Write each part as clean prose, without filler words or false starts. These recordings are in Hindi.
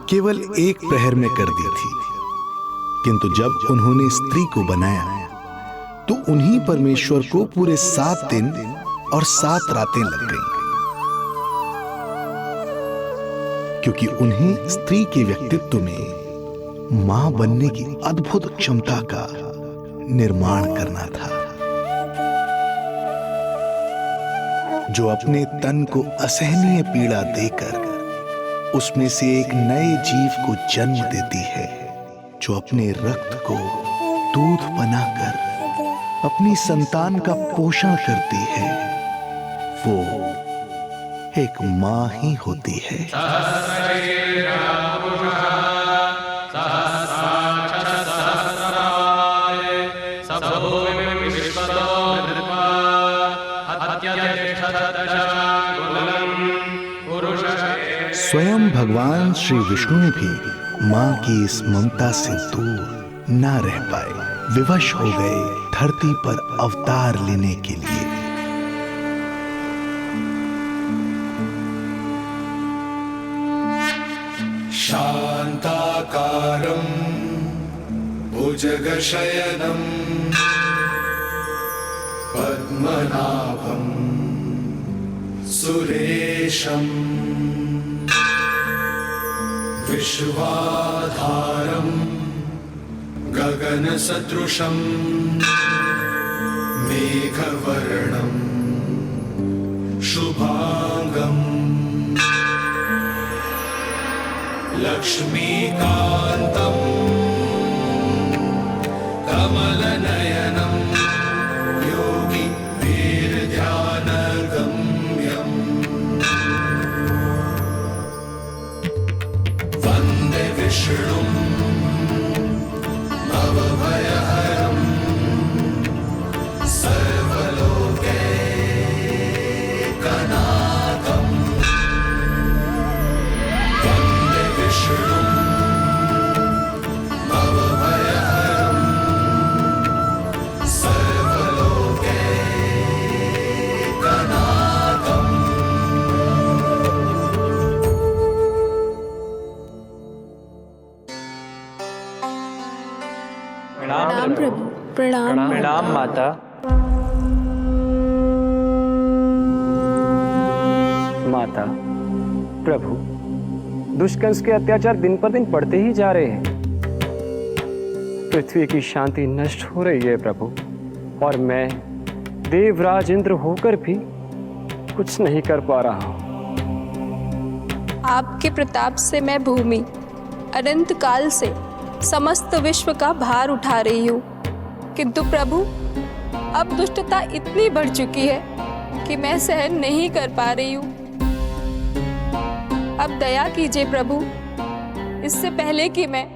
केवल एक प्रहर में कर दी थी, किंतु जब उन्होंने स्त्री को बनाया तो उन्हीं परमेश्वर को पूरे 7 दिन और 7 रातें लग गईं, क्योंकि उन्हें स्त्री के व्यक्तित्व में मां बनने की अद्भुत क्षमता का निर्माण करना था, जो अपने तन को असहनीय पीड़ा देकर उसमें से एक नए जीव को जन्म देती है, जो अपने रक्त को दूध बनाकर अपनी संतान का पोषण करती है। वो एक मां ही होती है। स्वयं भगवान श्री विष्णु भी मां की इस ममता से दूर ना रह पाए, विवश हो गए धरती पर अवतार लेने के लिए। शांताकारं भुजगशयनं पद्मनाभं सुरेशं विश्वाधारं गगनसदृशं मेघवर्णं शुभांगं लक्ष्मीकान्तं कमलनयनं योगी वीरध्यानगम्यं वन्दे विष्णुं भवभयहरं सर्वलोकैकनाथं वन्दे विष्णुं भवभयहरं सर्वलोकैकनाथम्। प्रणाम प्रभु। प्रणाम प्रणाम माता। माता, प्रभु, दुष्कंस के अत्याचार दिन पर दिन बढ़ते ही जा रहे हैं। पृथ्वी की शांति नष्ट हो रही है प्रभु, और मैं देवराज इंद्र होकर भी कुछ नहीं कर पा रहा हूँ। आपके प्रताप से मैं भूमि अनंत काल से समस्त विश्व का भार उठा रही हूँ, किंतु प्रभु अब दुष्टता इतनी बढ़ चुकी है कि मैं सहन नहीं कर पा रही हूँ। अब दया कीजिए प्रभु, इससे पहले कि मैं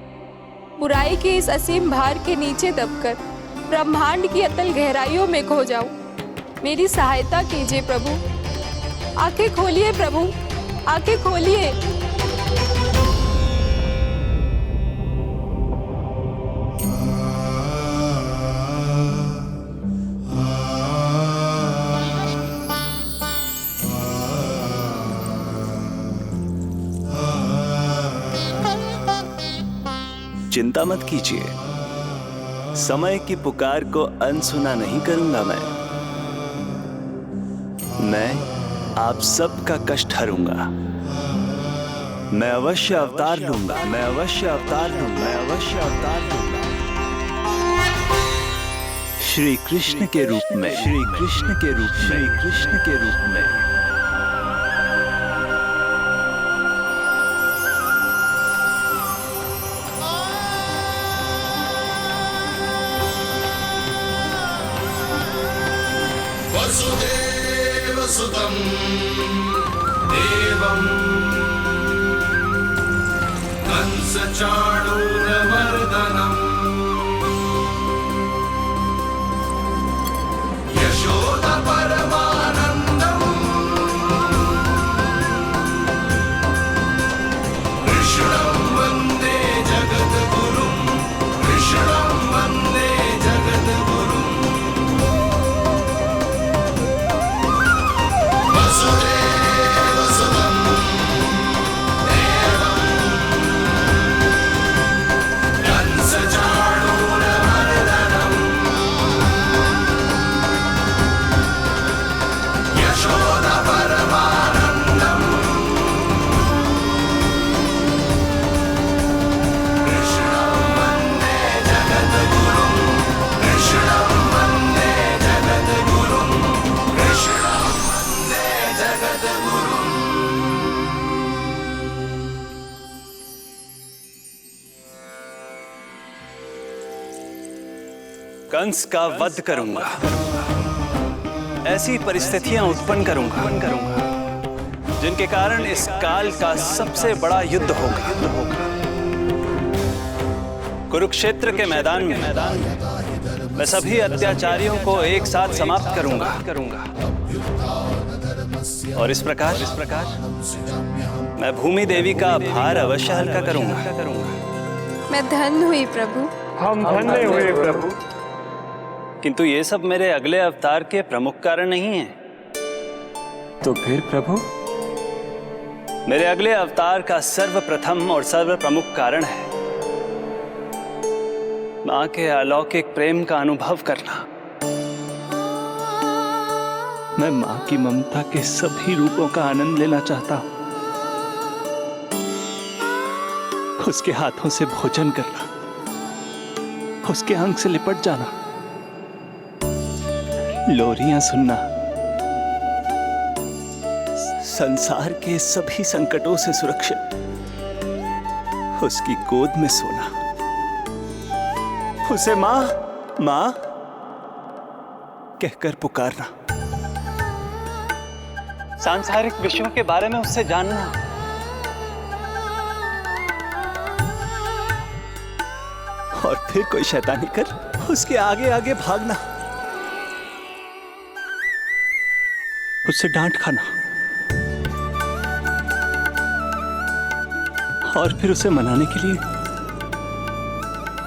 बुराई के इस असीम भार के नीचे दबकर ब्रह्मांड की अतल गहराइयों में खो जाऊं। मेरी सहायता कीजिए प्रभु। आंखें खोलिए प्रभु, आंखें खोलिए। चिंता मत कीजिए, समय की पुकार को अनसुना नहीं करूंगा। मैं आप सबका कष्ट हरूंगा। मैं अवश्य अवतार लूंगा, मैं अवश्य अवतार लूंगा, मैं अवश्य अवतार लूंगा। श्री कृष्ण के रूप में, श्री कृष्ण के रूप में, श्री कृष्ण के रूप में। वसुदेवसुतं देवं कंसचाणूरमर्दनम् यशोदपरमानन्दम् कृष्णं वन्दे जगद्गुरुं, कृष्णं वन्दे जगद्गुरुम्। वसुदेवसुतं देवं कंस का वध करूंगा, ऐसी परिस्थितियां उत्पन्न करूंगा जिनके कारण इस काल का सबसे बड़ा युद्ध होगा। कुरुक्षेत्र के मैदान में मैं सभी अत्याचारियों को एक साथ समाप्त करूंगा और इस प्रकार मैं भूमि देवी का भार अवश्य हल्का करूंगा। मैं धन्य हुई प्रभु। हम धन्य हुए प्रभु। किंतु ये सब मेरे अगले अवतार के प्रमुख कारण नहीं है। तो फिर प्रभु? मेरे अगले अवतार का सर्वप्रथम और सर्व प्रमुख कारण है मां के अलौकिक प्रेम का अनुभव करना। मैं मां की ममता के सभी रूपों का आनंद लेना चाहता हूं। उसके हाथों से भोजन करना, उसके अंग से लिपट जाना, लोरियां सुनना, संसार के सभी संकटों से सुरक्षित उसकी गोद में सोना, उसे मां मां कहकर पुकारना, सांसारिक विषयों के बारे में उससे जानना, और फिर कोई शैतानी कर उसके आगे आगे भागना, उससे डांट खाना और फिर उसे मनाने के लिए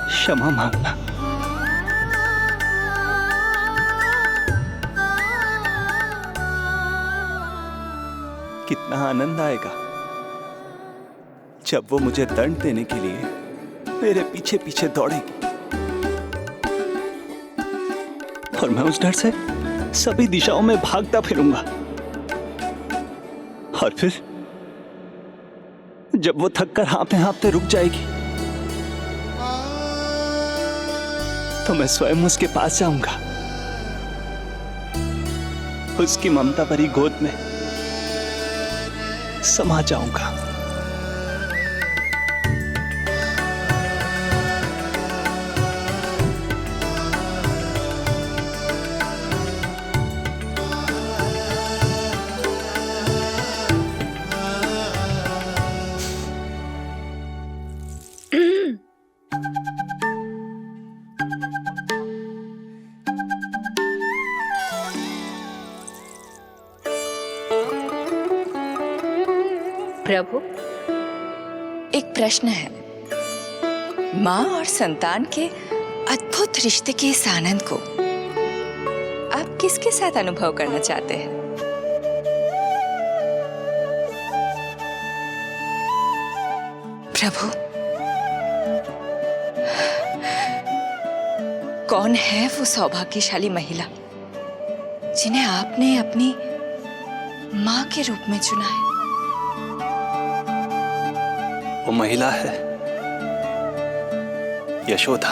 क्षमा मांगना। कितना आनंद आएगा जब वो मुझे दंड देने के लिए मेरे पीछे पीछे दौड़ेगी और मैं उस डर से सभी दिशाओं में भागता फिरूंगा। और फिर जब वो थककर हाँफते रुक जाएगी तो मैं स्वयं उसके पास जाऊंगा, उसकी ममता भरी गोद में समा जाऊंगा। प्रभु, एक प्रश्न है। माँ और संतान के अद्भुत रिश्ते के इस आनंद को आप किसके साथ अनुभव करना चाहते हैं? प्रभु, कौन है वो सौभाग्यशाली महिला जिन्हें आपने अपनी माँ के रूप में चुना है? वो महिला है यशोदा।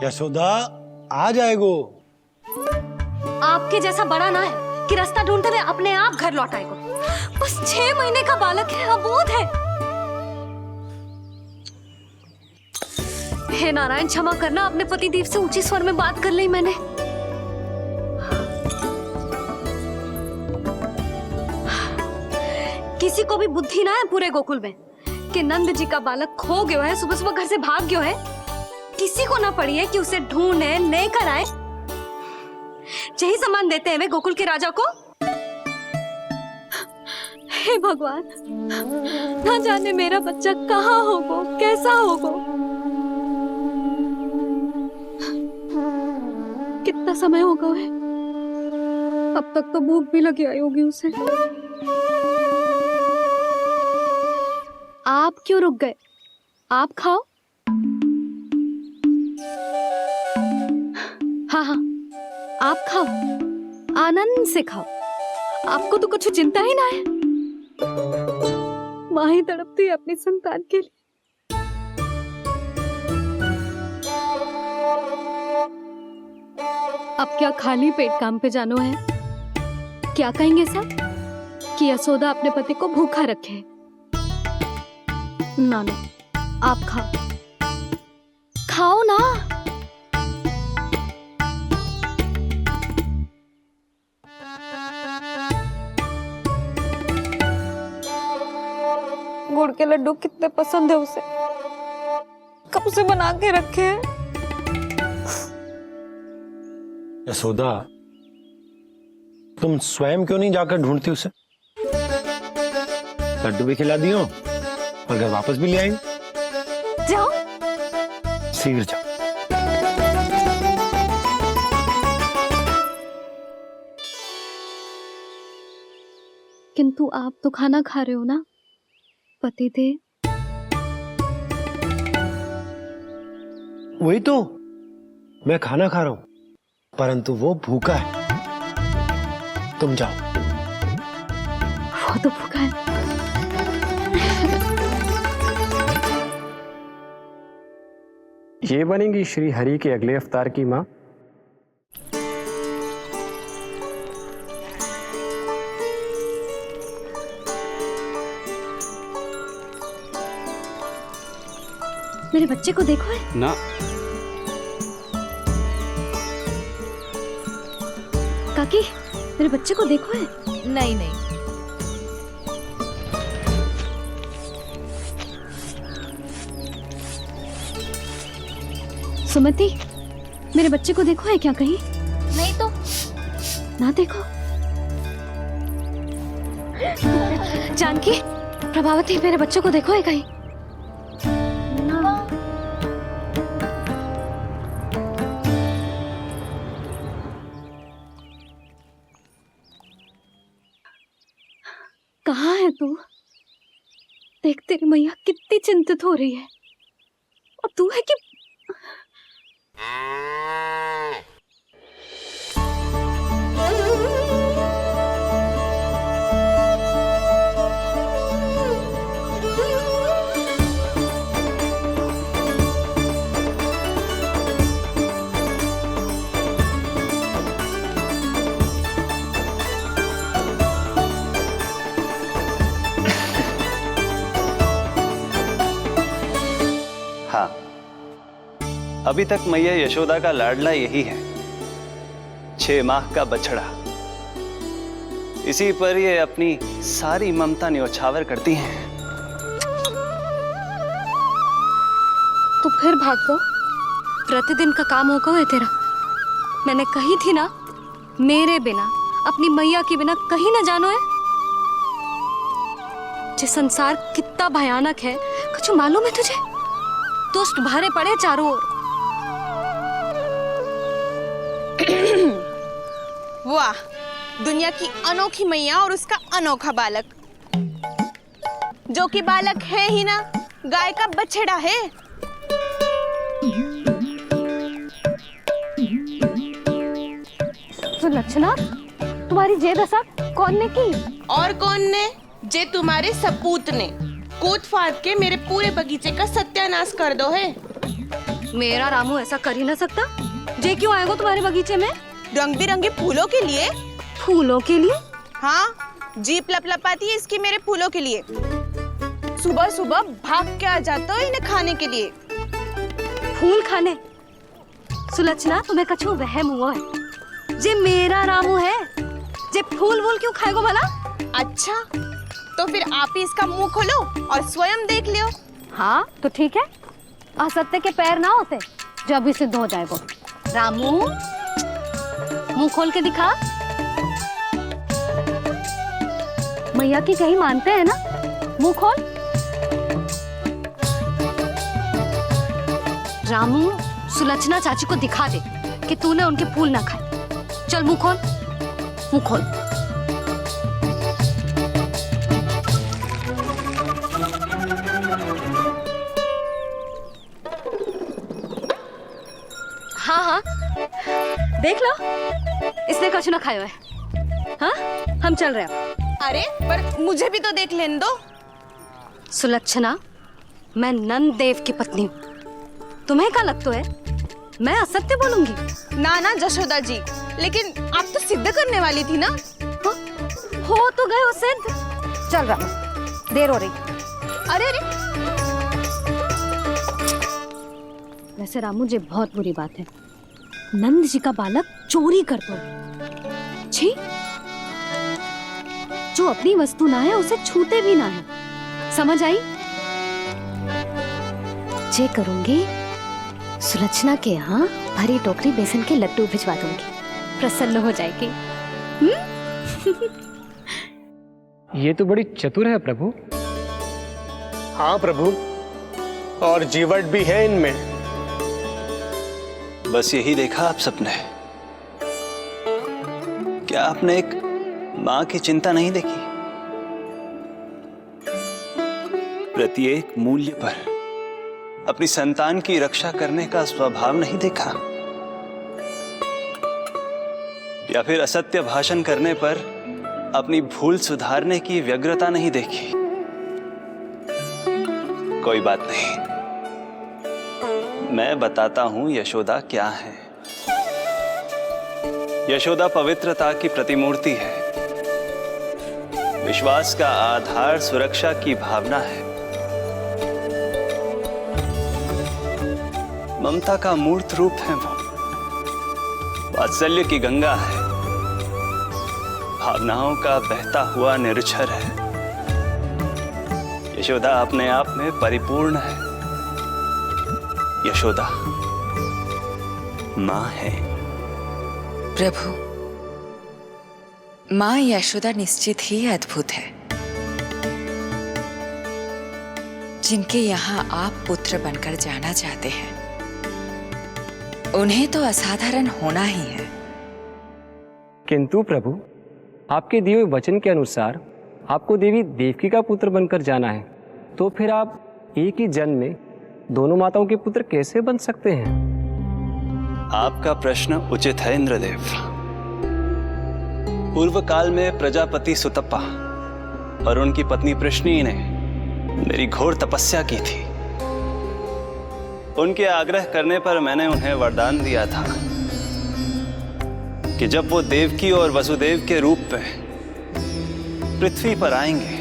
यशोदा आ जाएगो। आपके जैसा बड़ा ना है कि रास्ता ढूंढते हुए अपने आप घर लौट आएगो। बस 6 महीने का बालक है, अबोध है। हे नारायण, क्षमा करना, अपने पति देव से ऊंची स्वर में बात कर ली मैंने। किसी को भी बुद्धि ना है पूरे गोकुल में कि नंद जी का बालक खो गयो है, सुबह सुबह घर से भाग गयो है। किसी को ना पड़ी है कि उसे ढूंढे लेकर आए। यही सामान देते हैं वे गोकुल के राजा को। हे भगवान, ना जाने मेरा बच्चा कहाँ होगो, कैसा होगो। कितना समय होगा है? अब तक तो भूख भी लगी आई होगी उसे। आप क्यों रुक गए? आप खाओ। हाँ हाँ, आप खाओ, आनंद से खाओ। आपको तो कुछ चिंता ही ना है। माँ ही तड़पती है अपनी संतान के लिए। अब क्या खाली पेट काम पे जानो है? क्या कहेंगे सब कि यशोदा अपने पति को भूखा रखे? ना ना, आप खाओ, खाओ ना। गुड़ के लड्डू कितने पसंद है उसे, कब से बना के रखे हैं। यशोदा, तुम स्वयं क्यों नहीं जाकर ढूंढती उसे? लड्डू भी खिला दियो और घर वापस भी ले आई। जाओ, शीघ्र जाओ। किंतु आप तो खाना खा रहे हो ना पतिदेव? वही तो, मैं खाना खा रहा हूं, परंतु वो भूखा है। तुम जाओ। वो तो भूखा है। ये बनेगी श्री हरि के अगले अवतार की माँ। मेरे बच्चे को देखो है ना। काकी, मेरे बच्चे को देखो है। नहीं नहीं, सुमति, मेरे बच्चे को देखो है क्या कहीं? नहीं तो। ना देखो। जानकी, प्रभावती, मेरे बच्चे को देखो है कहीं? कहाँ है तू? देख, तेरी मैया कितनी चिंतित हो रही है। और तू है कि हाँ, अभी तक मैया यशोदा का लाडला यही है, 6 माह का बछड़ा। इसी पर ये अपनी सारी ममता न्योछावर करती हैं। तू फिर भाग गो? प्रतिदिन का काम होगा है तेरा। मैंने कही थी ना, मेरे बिना, अपनी मैया के बिना कहीं ना जानो है। ये संसार कितना भयानक है, कुछ मालूम है तुझे? दुष्ट भरे पड़े चारों ओर। वाह, दुनिया की अनोखी मैया और उसका अनोखा बालक, जो कि बालक है ही ना, गाय का बछड़ा है। सुलक्षणा, तुम्हारी जे दशा कौन ने की? और कौन ने? जे तुम्हारे सपूत ने कूद फाड़ के मेरे पूरे बगीचे का सत्यानाश कर दो है। मेरा रामू ऐसा कर ही ना सकता। जे क्यों आएगा तुम्हारे बगीचे में? रंग बिरंगे फूलों के लिए। फूलों के लिए? हाँ, जीप लपलपाती है इसकी मेरे फूलों के लिए। सुबह सुबह भाग के आ जाता हो इन्हें खाने के लिए। फूल खाने? सुलक्षणा, तुम्हें कछु वहम हुआ है। जे मेरा रामू है, जे फूल वूल क्यों खाएगो भला? अच्छा, तो फिर आप ही इसका मुंह खोलो और स्वयं देख लियो। हाँ तो ठीक है, असत्य के पैर ना होते जो अभी सिद्ध हो जाए वो। रामू मुंह खोल के दिखा। मैया की कहीं मानते हैं ना, मुंह खोल। रामू सुलक्षणा चाची को दिखा दे कि तूने उनके फूल ना खाए। चल मुंह खोल, मुंह खोल। हाँ हाँ देख लो, इसने कुछ ना खाया है। हाँ हम चल रहे हैं। अरे पर मुझे भी तो देख लेने दो। सुलक्षणा, मैं नंद देव की पत्नी हूँ, तुम्हें क्या लगता है मैं असत्य बोलूंगी? ना ना जशोदा जी, लेकिन आप तो सिद्ध करने वाली थी ना। हो तो गए हो सिद्ध। चल रहा, देर हो रही। अरे अरे वैसे रामू जी बहुत बुरी बात है, नंद जी का बालक चोरी करता है। छी, जो अपनी वस्तु ना है उसे छूते भी ना है, समझ आई? जे करूंगी सुलक्षणा के यहाँ भरी टोकरी बेसन के लड्डू भिजवा दूंगी, प्रसन्न हो जाएगी। ये तो बड़ी चतुर है प्रभु। हाँ प्रभु, और जीवट भी है इनमें। बस यही देखा आप सबने? क्या आपने एक मां की चिंता नहीं देखी? प्रत्येक मूल्य पर अपनी संतान की रक्षा करने का स्वभाव नहीं देखा? या फिर असत्य भाषण करने पर अपनी भूल सुधारने की व्यग्रता नहीं देखी? कोई बात नहीं, मैं बताता हूं यशोदा क्या है। यशोदा पवित्रता की प्रतिमूर्ति है, विश्वास का आधार सुरक्षा की भावना है, ममता का मूर्त रूप है वो, वात्सल्य की गंगा है, भावनाओं का बहता हुआ निर्झर है। यशोदा अपने आप में परिपूर्ण है। यशोदा मां है। प्रभु, मां यशोदा निश्चित ही अद्भुत है। जिनके यहाँ आप पुत्र बनकर जाना चाहते हैं, उन्हें तो असाधारण होना ही है। किंतु प्रभु, आपके दिए हुए वचन के अनुसार आपको देवी देवकी का पुत्र बनकर जाना है, तो फिर आप एक ही जन्म में दोनों माताओं के पुत्र कैसे बन सकते हैं? आपका प्रश्न उचित है इंद्रदेव। पूर्व काल में प्रजापति सुतप्पा और उनकी पत्नी प्रश्नी ने मेरी घोर तपस्या की थी। उनके आग्रह करने पर मैंने उन्हें वरदान दिया था कि जब वो देवकी और वसुदेव के रूप में पृथ्वी पर आएंगे,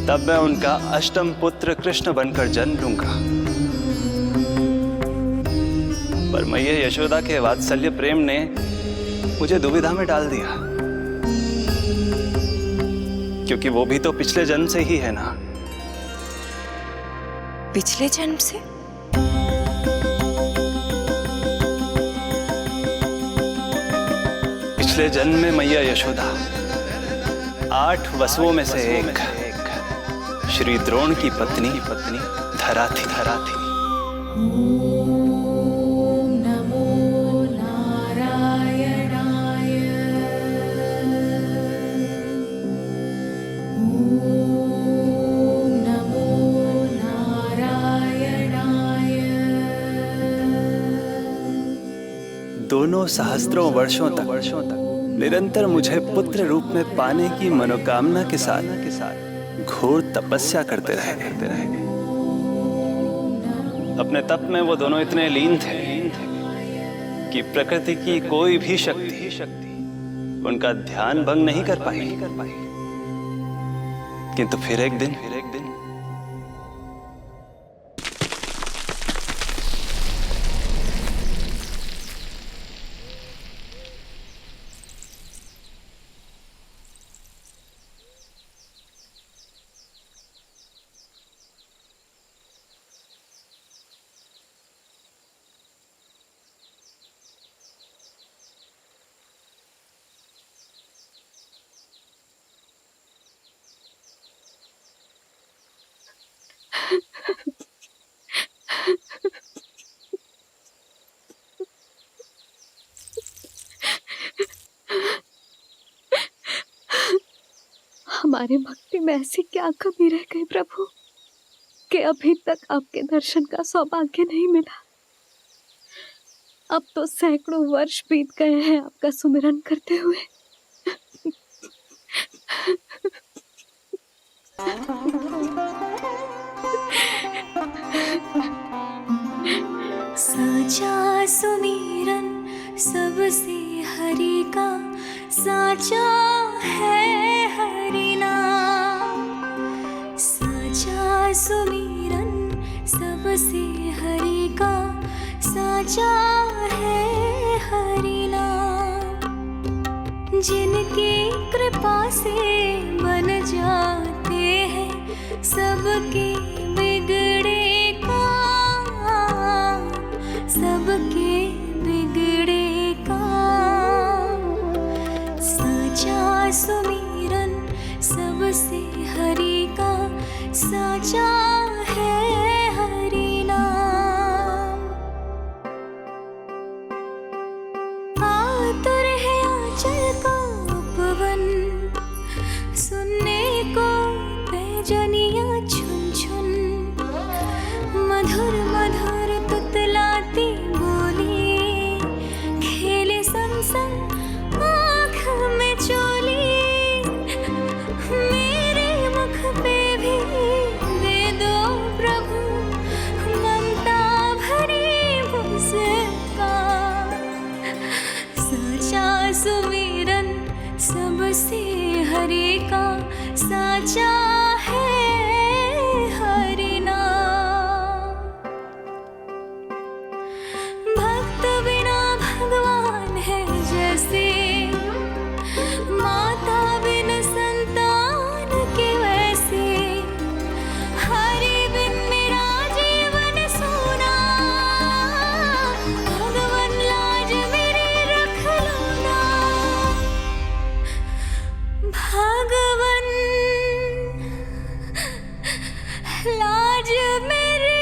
तब मैं उनका अष्टम पुत्र कृष्ण बनकर जन्म लूंगा। पर मैया यशोदा के वात्सल्य प्रेम ने मुझे दुविधा में डाल दिया, क्योंकि वो भी तो पिछले जन्म से ही है ना। पिछले जन्म से? पिछले जन्म में मैया यशोदा 8 वसुओं में से एक श्री द्रोण की पत्नी धरा थी। दोनों सहस्त्रों वर्षों तक निरंतर मुझे पुत्र रूप में पाने की मनोकामना के साथ घोर तपस्या करते रहे। अपने तप में वो दोनों इतने लीन थे कि प्रकृति की कोई भी शक्ति उनका ध्यान भंग नहीं कर पाई। किंतु फिर एक दिन हमारे भक्ति में ऐसी क्या कमी रह गई प्रभु कि अभी तक आपके दर्शन का सौभाग्य नहीं मिला। अब तो सैकड़ों वर्ष बीत गए हैं आपका सुमिरन करते हुए। साचा सुमिरन सबसे हरि का, साचा है हरि नाम। साचा सुमिरन सबसे हरि का, साचा है हरि नाम। जिनकी कृपा से बन जाते हैं सबके बिगड़े काम, सबके बिगड़े काम। साचा सुमिरन सबसे हरि का, साचा है हरि नाम। आतुर है आंचल का उपवन, सुनने को पैजनियां छुन छुन। मधुर मधुर तुतलाती बोली, खेले संग संग आँख में चोली। मेरे मुख पे भी दे दो प्रभु ममता भरी मुस्कान। साचा सुमिरन सबसे हरि का, साचा है हरि नाम। भक्त बिना भगवान है जैसे, माता बिन संतान के वैसे। हरि बिन मेरा जीवन सूना, भगवान लाज मेरी रख लो ना। भगवान लाज मेरी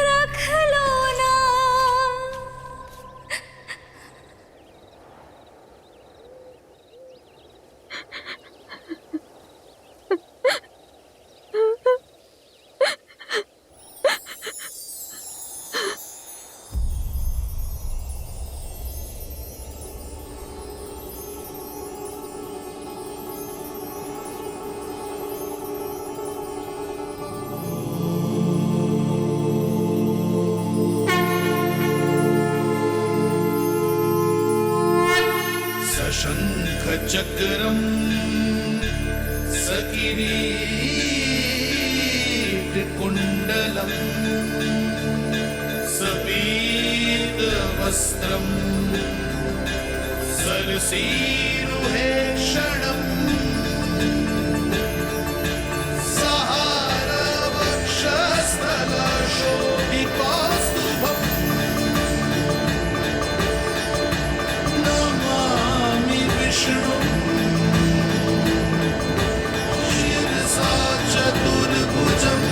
रख लो ना। सशंख चक्रम सकिरीट कुंडलम सपीत वस्त्रम सरसीरुहे क्षणम। सहार वक्षस्थल शोभितौस्तुभम् नमामि विष्णुं शिरसा चतुर्भुजम्।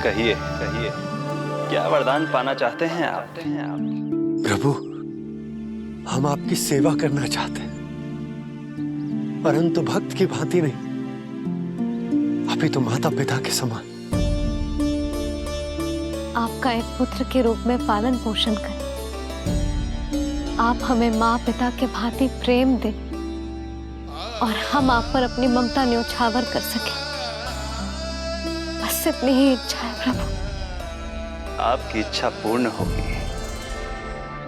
कहिए कहिए, क्या वरदान पाना चाहते हैं आप? प्रभु, हम आपकी सेवा करना चाहते हैं, परंतु भक्त की भांति नहीं, अभी तो माता पिता के समान। आपका एक पुत्र के रूप में पालन पोषण करें। आप हमें माँ पिता के भांति प्रेम दें और हम आप पर अपनी ममता न्योछावर कर सकें। बस इतनी ही इच्छा है प्रभु। आपकी इच्छा पूर्ण होगी।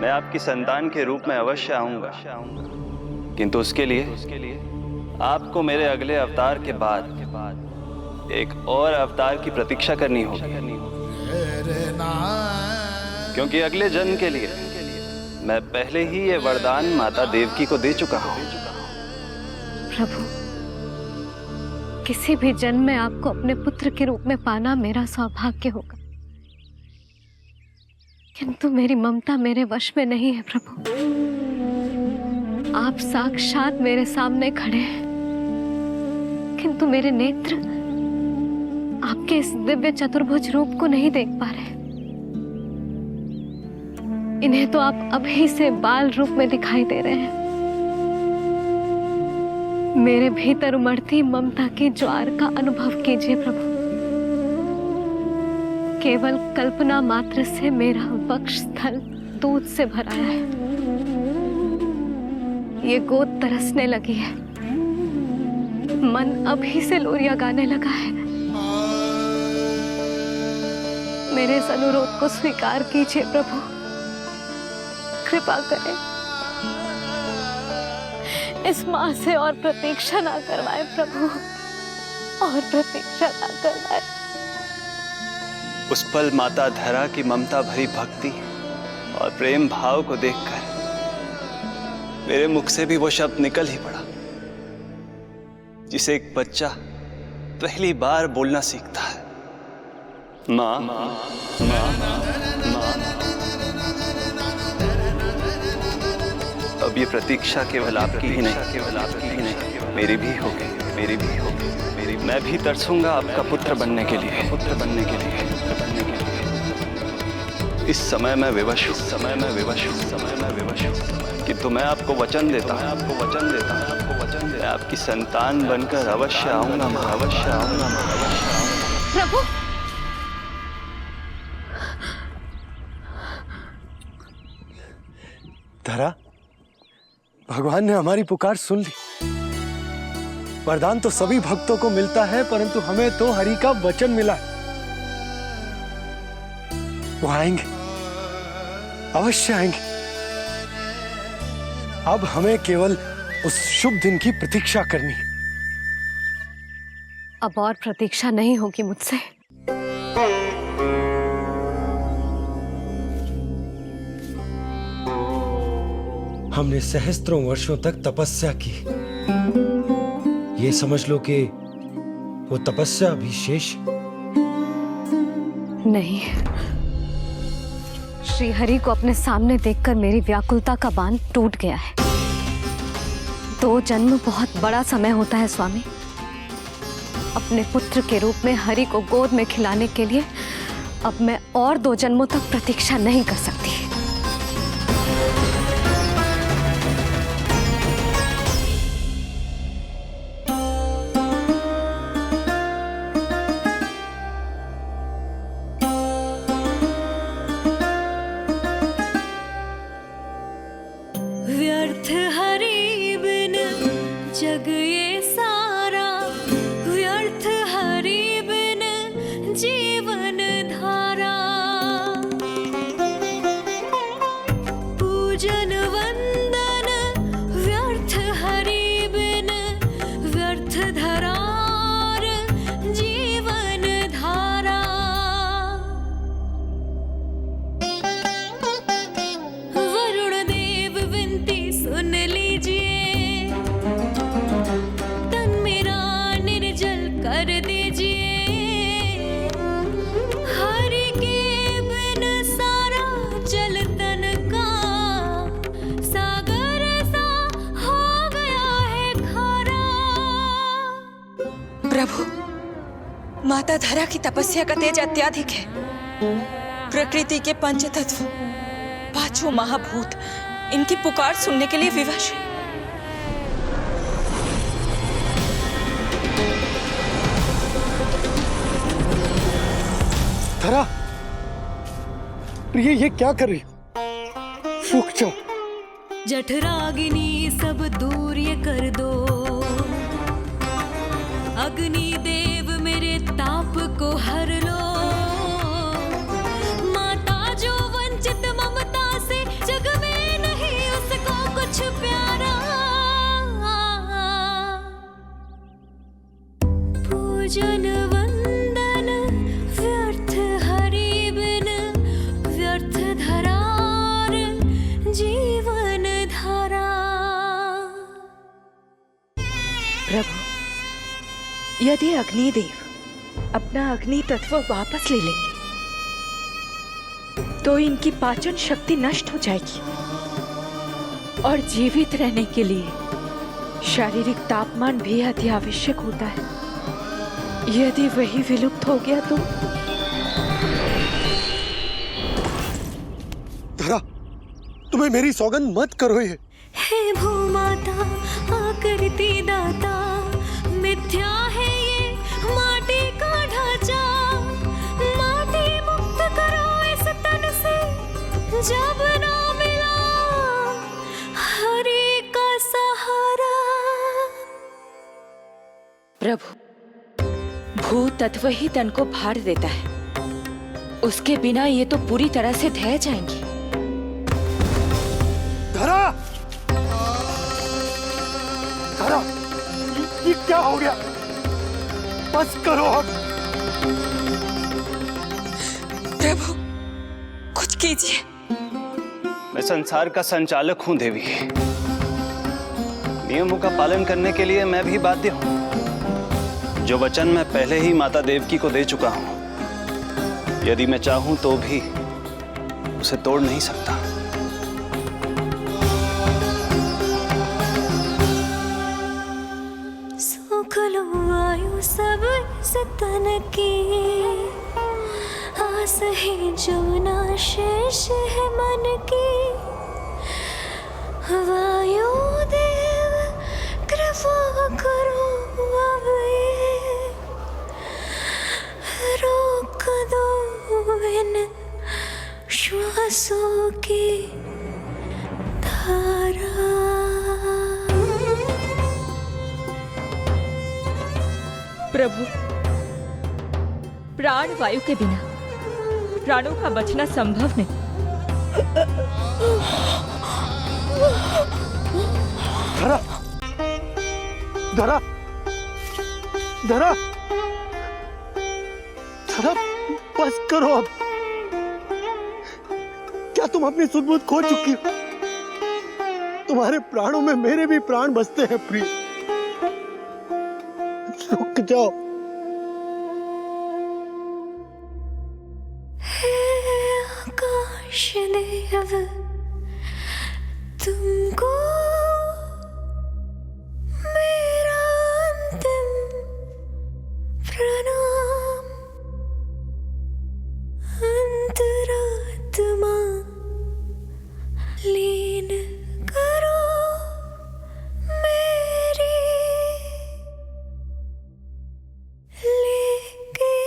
मैं आपकी संतान के रूप में अवश्य आऊंगा, किंतु उसके लिए आपको मेरे अगले अवतार के बाद एक और अवतार की प्रतीक्षा करनी होगी, क्योंकि अगले जन्म के लिए मैं पहले ही ये वरदान माता देवकी को दे चुका हूं। प्रभु, किसी भी जन्म में आपको अपने पुत्र के रूप में पाना मेरा सौभाग्य होगा, किंतु मेरी ममता मेरे वश में नहीं है। प्रभु, आप साक्षात मेरे सामने खड़े हैं, किंतु मेरे नेत्र आपके इस दिव्य चतुर्भुज रूप को नहीं देख पा रहे। इन्हें तो आप अभी से बाल रूप में दिखाई दे रहे हैं। मेरे भीतर उमड़ती ममता की ज्वार का अनुभव कीजिए प्रभु। केवल कल्पना मात्र से मेरा वक्षस्थल दूध से भराया है। ये गोद तरसने लगी है, मन अभी से लोरियां गाने लगा है। मेरे इस अनुरोध को स्वीकार कीजिए प्रभु, कृपा करें। इस मां से और प्रतीक्षा ना करवाए प्रभु, और प्रतीक्षा ना करवाए। उस पल माता धरा की ममता भरी भक्ति और प्रेम भाव को देखकर मेरे मुख से भी वो शब्द निकल ही पड़ा जिसे एक बच्चा पहली बार बोलना सीखता है, माँ माँ माँ माँ। अब ये प्रतीक्षा केवल आपकी ही नहीं, मेरी भी होगी, मेरी भी होगी, मेरी। मैं भी तरसूंगा आपका पुत्र बनने के लिए, पुत्र बनने के लिए, पुत्र बनने के लिए। इस समय मैं विवश हूँ, समय मैं विवश हूँ, समय मैं विवश हूँ, किंतु मैं आपको वचन देता हूँ, आपको वचन देता हूँ, आपको वचन देता हूँ, आपकी संतान बनकर अवश्य आऊंगा, मैं अवश्य आऊंगा, मैं अवश्य आऊंगा। प्रभु, धरा, भगवान ने हमारी पुकार सुन ली। वरदान तो सभी भक्तों को मिलता है, परंतु हमें तो हरि का वचन मिला है। वो आएंगे, अवश्य आएंगे। अब हमें केवल उस शुभ दिन की प्रतीक्षा करनी है। अब और प्रतीक्षा नहीं होगी मुझसे। हमने सहस्त्रों वर्षों तक तपस्या की, ये समझ लो कि वो तपस्या भी शेष नहीं। श्री हरि को अपने सामने देखकर मेरी व्याकुलता का बांध टूट गया है। 2 जन्म बहुत बड़ा समय होता है स्वामी। अपने पुत्र के रूप में हरि को गोद में खिलाने के लिए अब मैं और 2 जन्मों तक प्रतीक्षा नहीं कर सकती। व्यर्थ हरि बिन जग ये सारा, व्यर्थ हरि बिन जीवन धारा। पूजन वंदन व्यर्थ हरि बिन, व्यर्थ धरार जीवन धारा। वरुण देव विनती सुन लीजिए, तन मेरा निर्जल कर दीजिए। हरि के बिन सारा जल तन का सागर सा हो गया है खारा। प्रभु, माता धरा की तपस्या का तेज अत्यधिक है। प्रकृति के पंचतत्व, 5 महाभूत इनकी पुकार सुनने के लिए विवश है। धरा, प्रिय, ये क्या कर रही हो? रुक जाओ। जठराग्नि सब दूर ये कर दो, अग्नि देव मेरे ताप को हर लो। माता जो वंचित ममता से, जग में नहीं उसको कुछ प्यारा। भजन वंदन व्यर्थ हरि बिन व्यर्थ धरार जीवन धारा। प्रभु, यदि अग्निदेव अपना अग्नि तत्व वापस ले लेंगे तो इनकी पाचन शक्ति नष्ट हो जाएगी और जीवित रहने के लिए शारीरिक तापमान भी अति आवश्यक होता है। यदि वही विलुप्त हो गया तो धरा, तुम्हें मेरी सौगंध मत करो ये। हे भूमाता आकृति दाता, मिथ्या है ये माटी का ढांचा। माटी मुक्त करो इस तन से जब ना मिला हरि का सहारा। प्रभु, भू तत्व ही तन को भार देता है, उसके बिना ये तो पूरी तरह से ढह जाएंगी। धरा, धरा, ये क्या हो गया? बस करो अब। प्रभु, कुछ कीजिए। मैं संसार का संचालक हूं देवी। नियमों का पालन करने के लिए मैं भी बाध्य हूं। जो वचन मैं पहले ही माता देवकी को दे चुका हूं, यदि मैं चाहूं तो भी उसे तोड़ नहीं सकता। सुख लो आयु सब इस तन की, आस है जो ना शेष है मन की। वायु देव कृपा करो अब ये रोक दो इन श्वासों की धारा। प्रभु, प्राण वायु के बिना प्राणों का बचना संभव नहीं। धरा, धरा, धरा, धरा, बस करो अब। क्या तुम अपनी सुध-बुध खो चुकी हो? तुम्हारे प्राणों में मेरे भी प्राण बसते हैं प्रिय। रुक जाओ। हे आकाश देव, तुमको मेरा अंतिम प्रणाम। अंतरात्मा लीन करो मेरी, लेके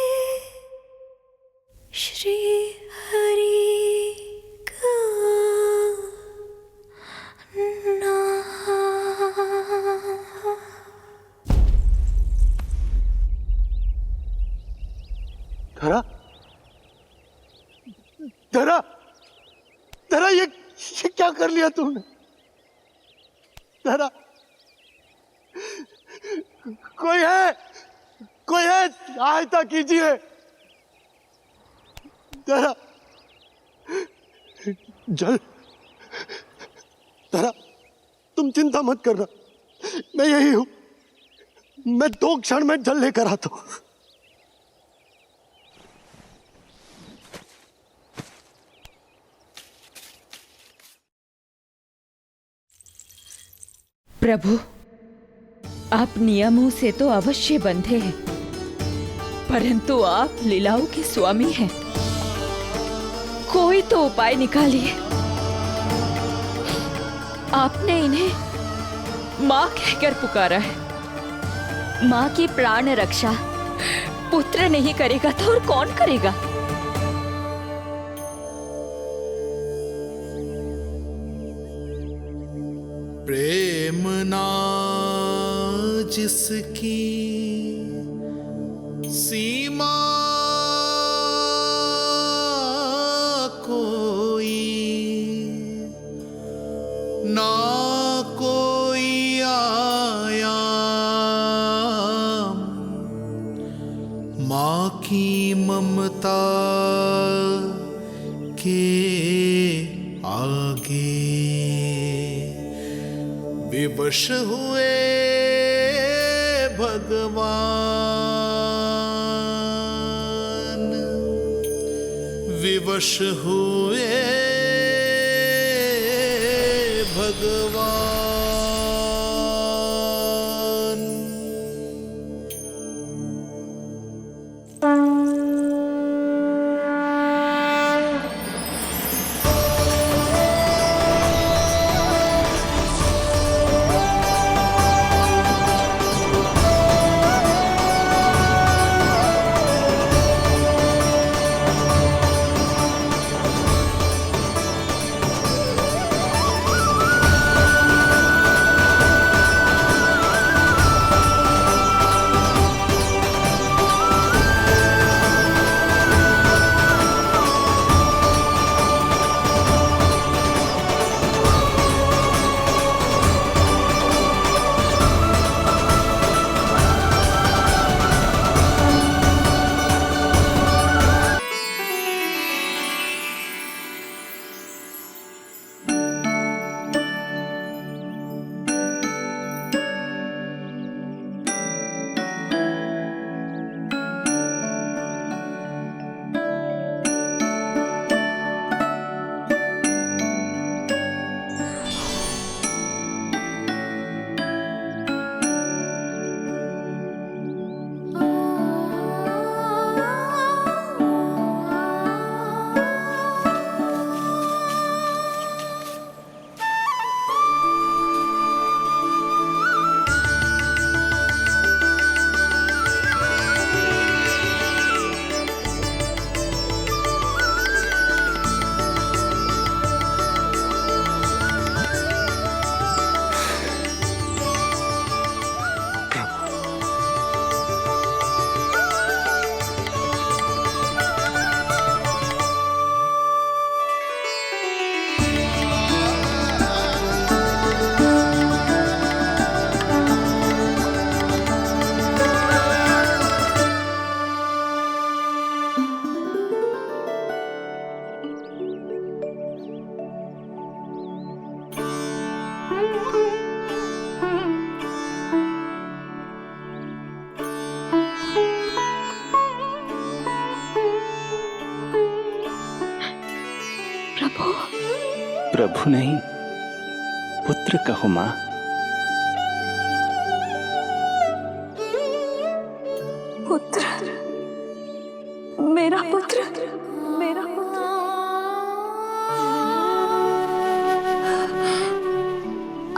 श्री हरि का नाम। धरा, धरा, धरा, ये क्या कर लिया तुमने? धरा, कोई है, कोई है, सहायता कीजिए। धरा, जल, धरा, तुम चिंता मत करना, मैं यही हूं। मैं 2 क्षण में जल लेकर आता हूं। प्रभु, आप नियमों से तो अवश्य बंधे हैं, परंतु आप लीलाओं के स्वामी हैं। कोई तो उपाय निकालिए। आपने इन्हें मां कहकर पुकारा है। मां की प्राण रक्षा पुत्र नहीं करेगा तो और कौन करेगा? प्रेम ना जिसकी सीमा कोई, ना कोई आयाम माँ की ममता के आगे विवश हुए भगवान, विवश हुए भगवान। प्रभु नहीं, पुत्र कहो मां। पुत्र, मेरा पुत्र, मेरा पुत्र।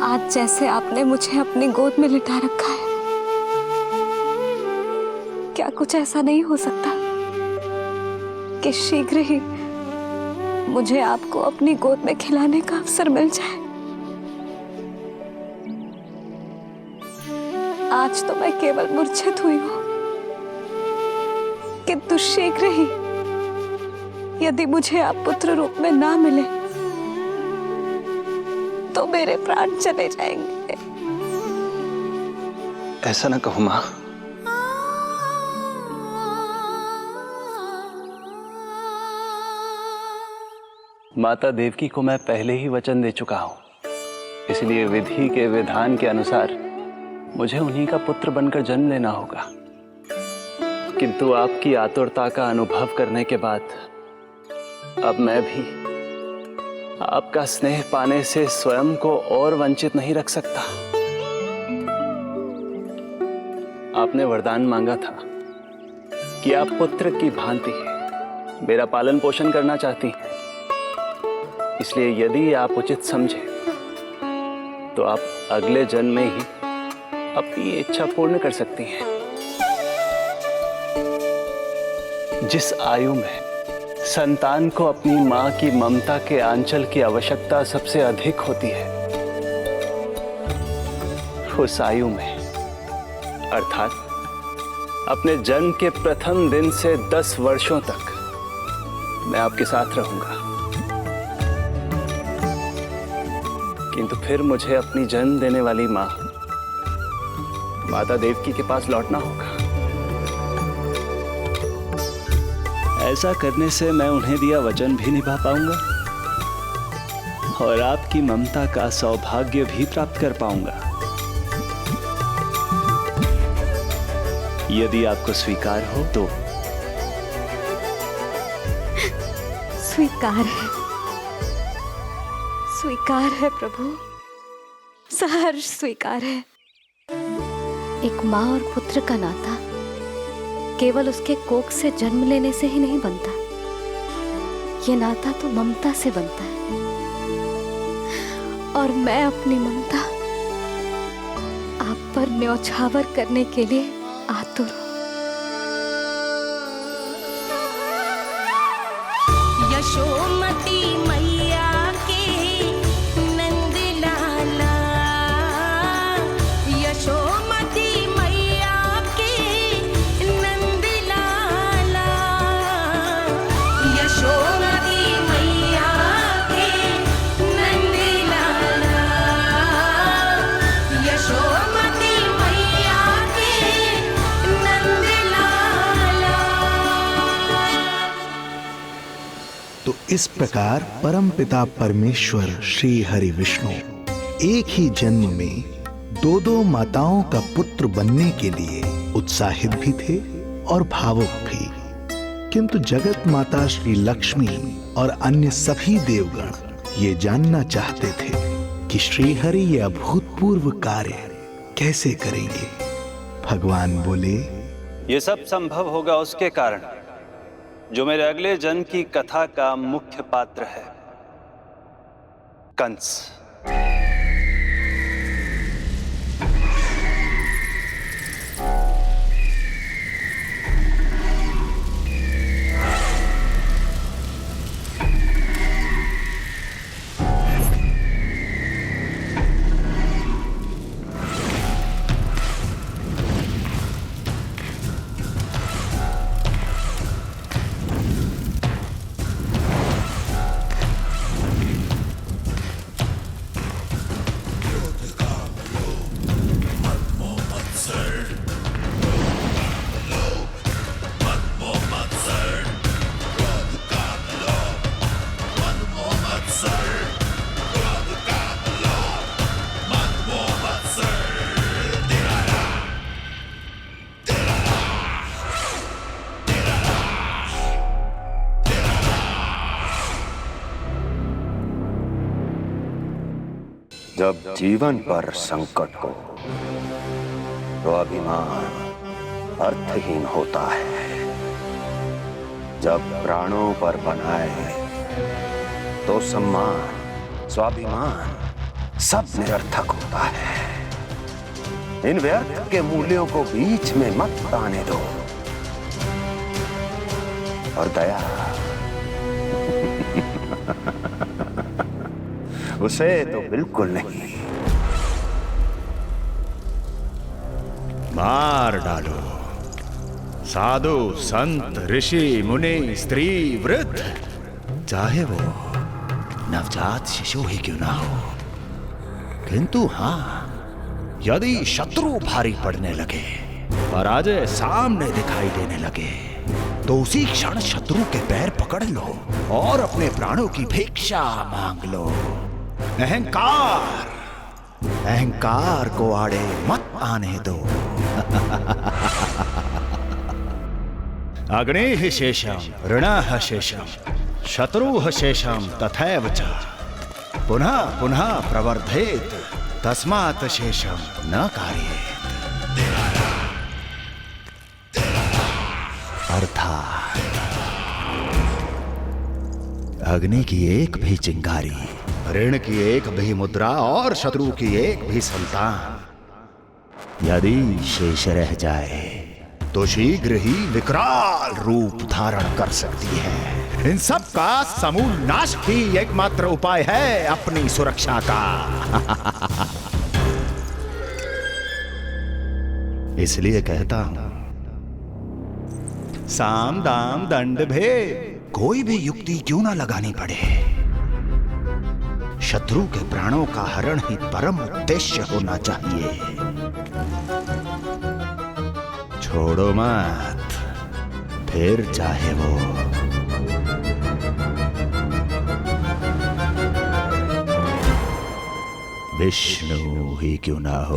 आज जैसे आपने मुझे अपनी गोद में लिटा रखा है, क्या कुछ ऐसा नहीं हो सकता कि शीघ्र ही मुझे आपको अपनी गोद में खिलाने का अवसर मिल जाए? आज तो मैं केवल मूर्छित हुई हूं, किंतु शीघ्र ही यदि मुझे आप पुत्र रूप में ना मिले तो मेरे प्राण चले जाएंगे। ऐसा ना कहो मां। माता देवकी को मैं पहले ही वचन दे चुका हूं, इसलिए विधि के विधान के अनुसार मुझे उन्हीं का पुत्र बनकर जन्म लेना होगा। किंतु आपकी आतुरता का अनुभव करने के बाद अब मैं भी आपका स्नेह पाने से स्वयं को और वंचित नहीं रख सकता। आपने वरदान मांगा था कि आप पुत्र की भांति मेरा पालन पोषण करना चाहती हैं, इसलिए यदि आप उचित समझे तो आप अगले जन्म में ही अपनी इच्छा पूर्ण कर सकती हैं। जिस आयु में संतान को अपनी मां की ममता के आंचल की आवश्यकता सबसे अधिक होती है, उस आयु में अर्थात अपने जन्म के प्रथम दिन से 10 वर्षों तक मैं आपके साथ रहूंगा। किंतु फिर मुझे अपनी जन्म देने वाली मां माता देवकी के पास लौटना होगा। ऐसा करने से मैं उन्हें दिया वचन भी निभा पाऊंगा और आपकी ममता का सौभाग्य भी प्राप्त कर पाऊंगा। यदि आपको स्वीकार हो तो। स्वीकार है, स्वीकार है प्रभु, सहर्ष स्वीकार है। एक माँ और पुत्र का नाता केवल उसके कोख से जन्म लेने से ही नहीं बनता, ये नाता तो ममता से बनता है। और मैं अपनी ममता आप पर न्यौछावर करने के लिए आतुर हूं। यशोमती मैया के नंद लाला, यशोमती मैया के नंद लाला, यशोमती मैया के नंद लाला, यशोमती मैया के नंद लाला। तो इस प्रकार परमपिता परमेश्वर श्री हरि विष्णु एक ही जन्म में दो माताओं का पुत्र बनने के लिए उत्साहित भी थे और भावुक भी। किंतु जगत माता श्री लक्ष्मी और अन्य सभी देवगण ये जानना चाहते थे कि श्रीहरि ये अभूतपूर्व कार्य कैसे करेंगे। भगवान बोले, ये सब संभव होगा उसके कारण जो मेरे अगले जन्म की कथा का मुख्य पात्र है, कंस। जब जीवन पर संकट हो तो अभिमान अर्थहीन होता है। जब प्राणों पर बनाए तो सम्मान स्वाभिमान सब निरर्थक होता है। इन व्यर्थ के मूल्यों को बीच में मत आने दो। और दया उसे तो बिल्कुल नहीं। मार डालो साधु संत ऋषि मुनि स्त्री वृद्ध, चाहे वो नवजात शिशु ही क्यों ना हो। किंतु हाँ, यदि शत्रु भारी पड़ने लगे, पराजय सामने दिखाई देने लगे, तो उसी क्षण शत्रु के पैर पकड़ लो और अपने प्राणों की भिक्षा मांग लो। अहंकार को आड़े मत आने दो। अग्नेः शेषम ऋणः शेषम शत्रुः शेषम तथैव च पुनः पुनः प्रवर्धेत तस्मात् शेषम न कार्येत। अर्थात अग्नि की एक भी चिंगारी, ऋण की एक भी मुद्रा और शत्रु की एक भी संतान यदि शेष रह जाए तो शीघ्र ही विकराल रूप धारण कर सकती है। इन सब का समूल नाश ही एकमात्र उपाय है अपनी सुरक्षा का। इसलिए कहता हूं, साम दाम दंड भेद कोई भी युक्ति क्यों ना लगानी पड़े, शत्रु के प्राणों का हरण ही परम उद्देश्य होना चाहिए। छोड़ो मत, फिर चाहे वो विष्णु ही क्यों ना हो।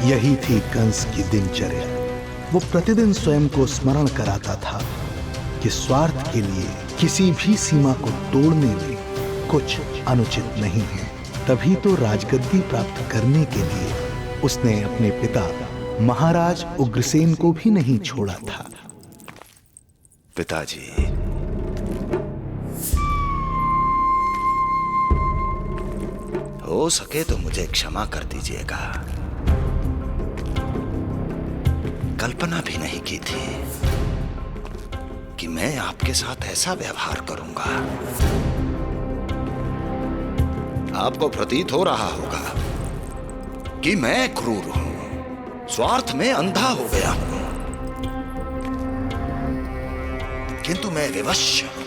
यही थी कंस की दिनचर्या। वो प्रतिदिन स्वयं को स्मरण कराता था कि स्वार्थ के लिए किसी भी सीमा को तोड़ने में कुछ अनुचित नहीं है। तभी तो राजगद्दी प्राप्त करने के लिए उसने अपने पिता महाराज उग्रसेन को भी नहीं छोड़ा था। पिताजी, हो सके तो मुझे क्षमा कर दीजिएगा। कल्पना भी नहीं की थी कि मैं आपके साथ ऐसा व्यवहार करूंगा। आपको प्रतीत हो रहा होगा कि मैं क्रूर हूं, स्वार्थ में अंधा हो गया हूं, किंतु मैं विवश हूं।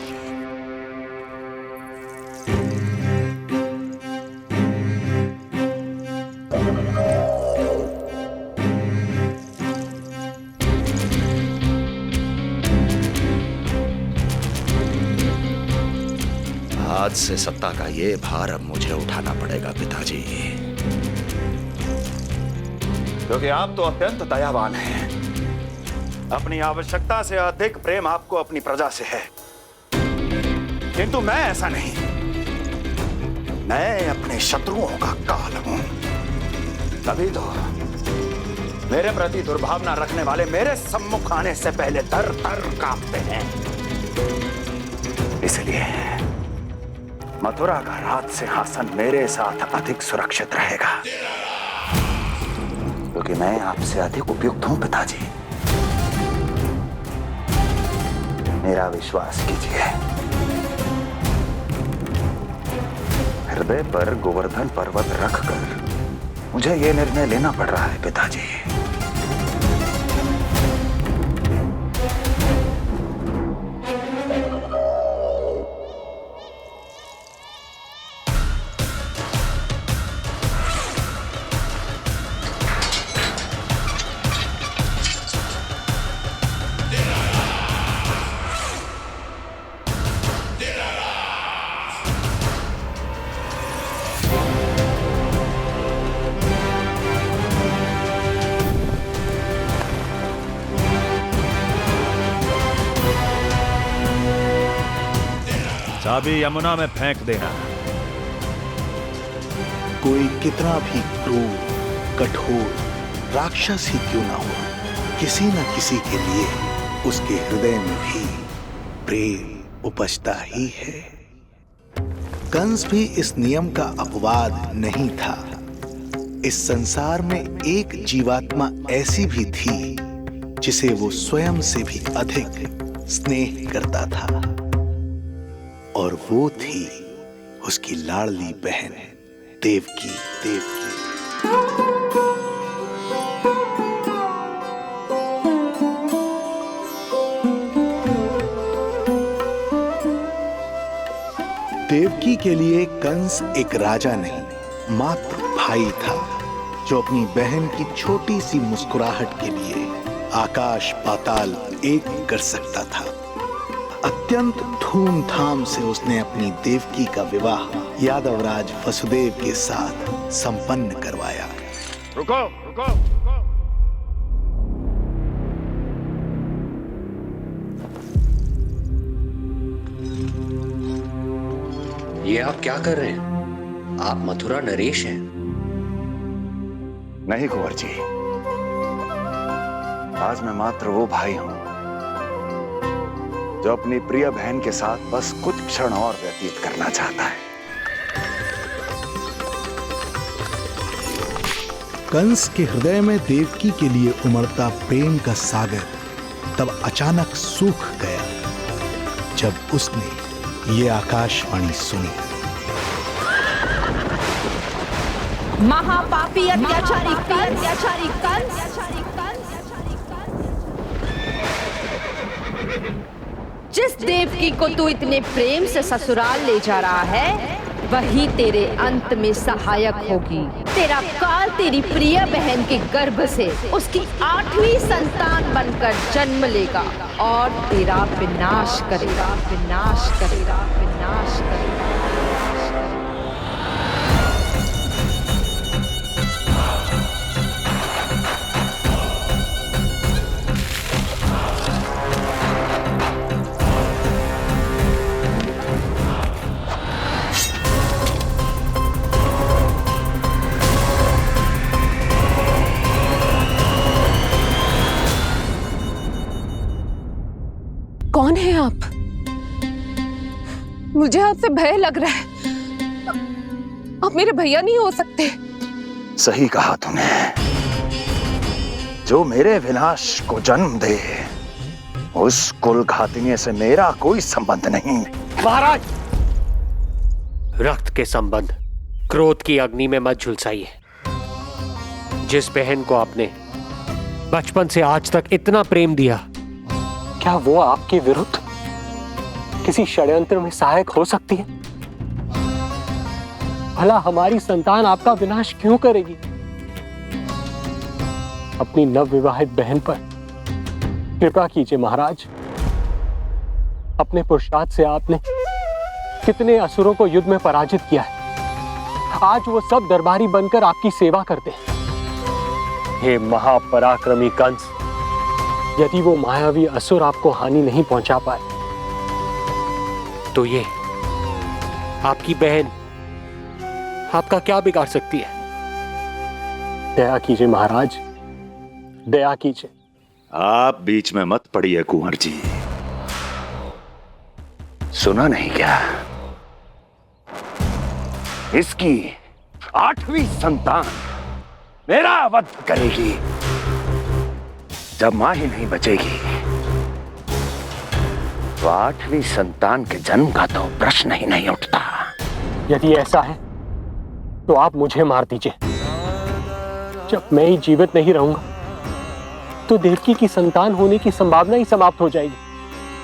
आज से सत्ता का ये भार अब मुझे उठाना पड़ेगा पिताजी, क्योंकि आप तो अत्यंत दयावान हैं। अपनी आवश्यकता से अधिक प्रेम आपको अपनी प्रजा से है, किंतु मैं ऐसा नहीं। मैं अपने शत्रुओं का काल हूं, तभी तो मेरे प्रति दुर्भावना रखने वाले मेरे सम्मुख आने से पहले थर थर कांपते हैं। इसलिए मथुरा का राज सिंहासन मेरे साथ अधिक सुरक्षित रहेगा, क्योंकि मैं आपसे अधिक उपयुक्त हूं पिताजी। मेरा विश्वास कीजिए। हृदय पर गोवर्धन पर्वत रखकर मुझे यह निर्णय लेना पड़ रहा है पिताजी। चाबी यमुना में फेंक देना। कोई कितना भी क्रूर, कठोर राक्षस ही क्यों ना हो, किसी न किसी के लिए उसके हृदय में भी प्रेम उपजता ही है। कंस भी इस नियम का अपवाद नहीं था। इस संसार में एक जीवात्मा ऐसी भी थी जिसे वो स्वयं से भी अधिक स्नेह करता था, और वो थी उसकी लाडली बहन देवकी। देवकी के लिए कंस एक राजा नहीं, मात्र भाई था, जो अपनी बहन की छोटी सी मुस्कुराहट के लिए आकाश पाताल एक कर सकता था। अत्यंत धूमधाम से उसने अपनी देवकी का विवाह यादवराज वसुदेव के साथ संपन्न करवाया। रुको, रुको। ये आप क्या कर रहे हैं? आप मथुरा नरेश हैं? नहीं कुंवर जी, आज मैं मात्र वो भाई हूं जो अपनी प्रिय बहन के साथ बस कुछ क्षण और व्यतीत करना चाहता है। कंस के हृदय में देवकी के लिए उमड़ता प्रेम का सागर तब अचानक सूख गया जब उसने ये आकाशवाणी सुनी। महापापी अत्याचारी कंस, जिस देवकी को तू इतने प्रेम से ससुराल ले जा रहा है, वही तेरे अंत में सहायक होगी। तेरा काल तेरी प्रिय बहन के गर्भ से उसकी 8वीं संतान बनकर जन्म लेगा और तेरा विनाश करेगा, विनाश करेगा, विनाश करेगा। कौन है आप? मुझे आपसे भय लग रहा है। आप मेरे भैया नहीं हो सकते। सही कहा तूने। जो मेरे विनाश को जन्म दे उस कुल घातिनी से मेरा कोई संबंध नहीं। महाराज, रक्त के संबंध क्रोध की अग्नि में मत झुलसाइए। जिस बहन को आपने बचपन से आज तक इतना प्रेम दिया, क्या वो आपके विरुद्ध किसी षड्यंत्र में सहायक हो सकती है? भला हमारी संतान आपका विनाश क्यों करेगी? अपनी नवविवाहित बहन पर कृपा कीजिए महाराज। अपने पुरुषार्थ से आपने कितने असुरों को युद्ध में पराजित किया है। आज वो सब दरबारी बनकर आपकी सेवा करते हैं। हे महापराक्रमी कंस, यदि वो मायावी असुर आपको हानि नहीं पहुंचा पाए तो ये आपकी बहन आपका क्या बिगाड़ सकती है? दया कीजिए महाराज, दया कीजिए। आप बीच में मत पड़िए कुंवर जी। सुना नहीं क्या? इसकी 8वीं संतान मेरा वध करेगी। जब मां ही नहीं बचेगी तो 8वीं संतान के जन्म का तो प्रश्न ही नहीं उठता। यदि ऐसा है तो आप मुझे मार दीजिए। जब मैं ही जीवित नहीं रहूंगा तो देवकी की संतान होने की संभावना ही समाप्त हो जाएगी।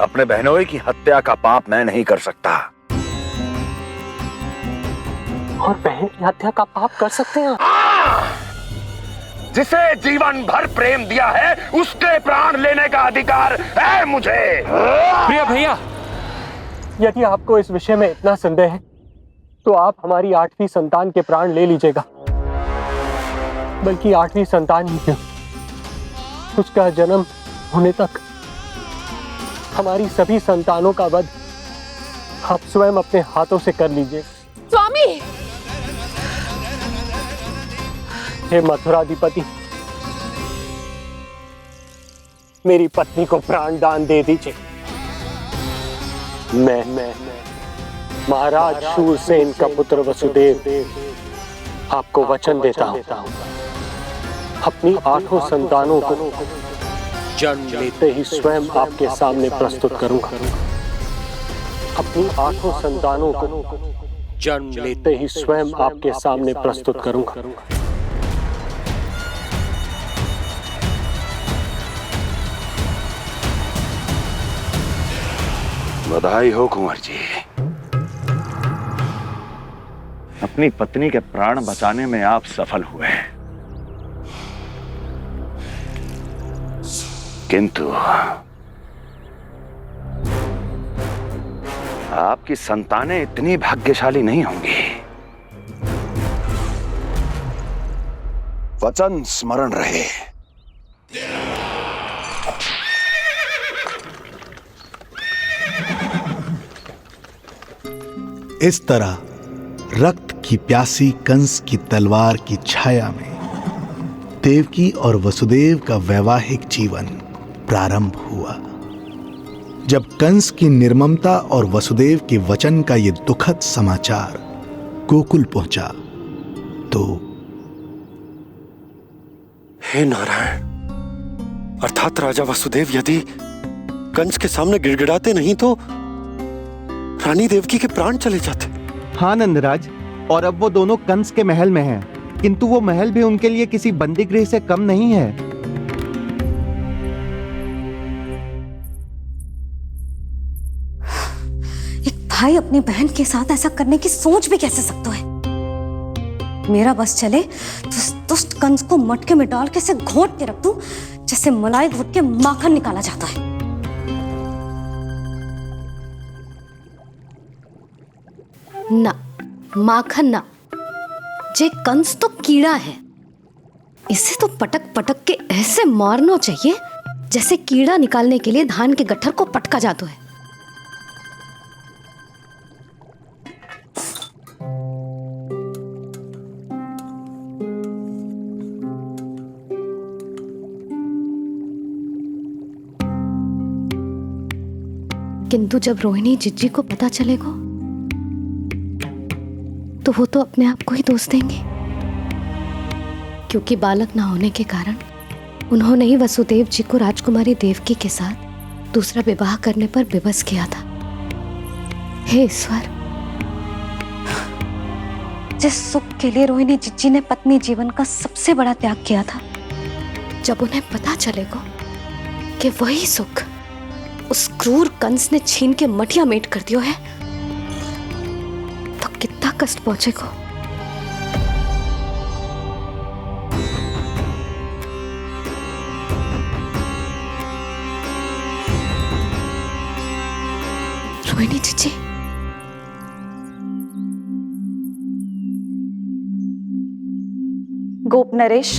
अपने बहनोई की हत्या का पाप मैं नहीं कर सकता। और बहन की हत्या का पाप कर सकते हैं? जिसे जीवन भर प्रेम दिया है उसके प्राण लेने का अधिकार है मुझे। प्रिय भैया, यदि आपको इस विषय में इतना संदेह है तो आप हमारी 8वीं संतान के प्राण ले लीजिएगा। बल्कि 8वीं संतान ही क्यों, उसका जन्म होने तक हमारी सभी संतानों का वध आप स्वयं अपने हाथों से कर लीजिए। स्वामी! हे मथुराधिपति, मेरी पत्नी को प्राण दान दे दीजिए। मैं महाराज शूरसेन का पुत्र वसुदेव आपको वचन देता हूं, अपनी 8 संतानों को जन्म लेते ही स्वयं आपके सामने प्रस्तुत करूंगा। अपनी 8 संतानों को जन्म लेते ही स्वयं आपके सामने प्रस्तुत करूंगा। बधाई हो कुंवर जी। अपनी पत्नी के प्राण बचाने में आप सफल हुए, किंतु आपकी संतानें इतनी भाग्यशाली नहीं होंगी। वचन स्मरण रहे। इस तरह रक्त की प्यासी कंस की तलवार की छाया में देवकी और वसुदेव का वैवाहिक जीवन प्रारंभ हुआ। जब कंस की निर्ममता और वसुदेव के वचन का यह दुखद समाचार गोकुल पहुंचा तो हे नारायण, अर्थात राजा वसुदेव यदि कंस के सामने गिड़गिड़ाते नहीं तो रानी देवकी के प्राण चले जाते। हाँ नंदराज, और अब वो दोनों कंस के महल में हैं, किंतु वो महल भी उनके लिए किसी बंदीगृह से कम नहीं है। भाई अपनी बहन के साथ ऐसा करने की सोच भी कैसे सकता है? मेरा बस चले तो इस दुष्ट कंस को मटके में डाल के इसे घोंट के रख दूं, जैसे मलाई घोट के माखन निकाला जाता है। ना, माखन ना, जे कंस तो कीड़ा है। इसे तो पटक पटक के ऐसे मारना चाहिए जैसे कीड़ा निकालने के लिए धान के गट्ठर को पटका जाता है। किंतु जब रोहिणी जिज्जी को पता चलेगा तो वो तो अपने आप को ही दोष देंगे, क्योंकि बालक ना होने के कारण उन्होंने ही वसुदेव जी को राजकुमारी देवकी के साथ दूसरा विवाह करने पर विवश किया था। हे ईश्वर, जिस सुख के लिए रोहिणी जिज्जी ने पत्नी जीवन का सबसे बड़ा त्याग किया था, जब उन्हें पता चलेगा कि वही सुख उस क्रूर कंस ने छीन के मटिया मेट कर दिया है, तो कितना कष्ट पहुंचेगा। रोहिणी जीजी, गोप नरेश,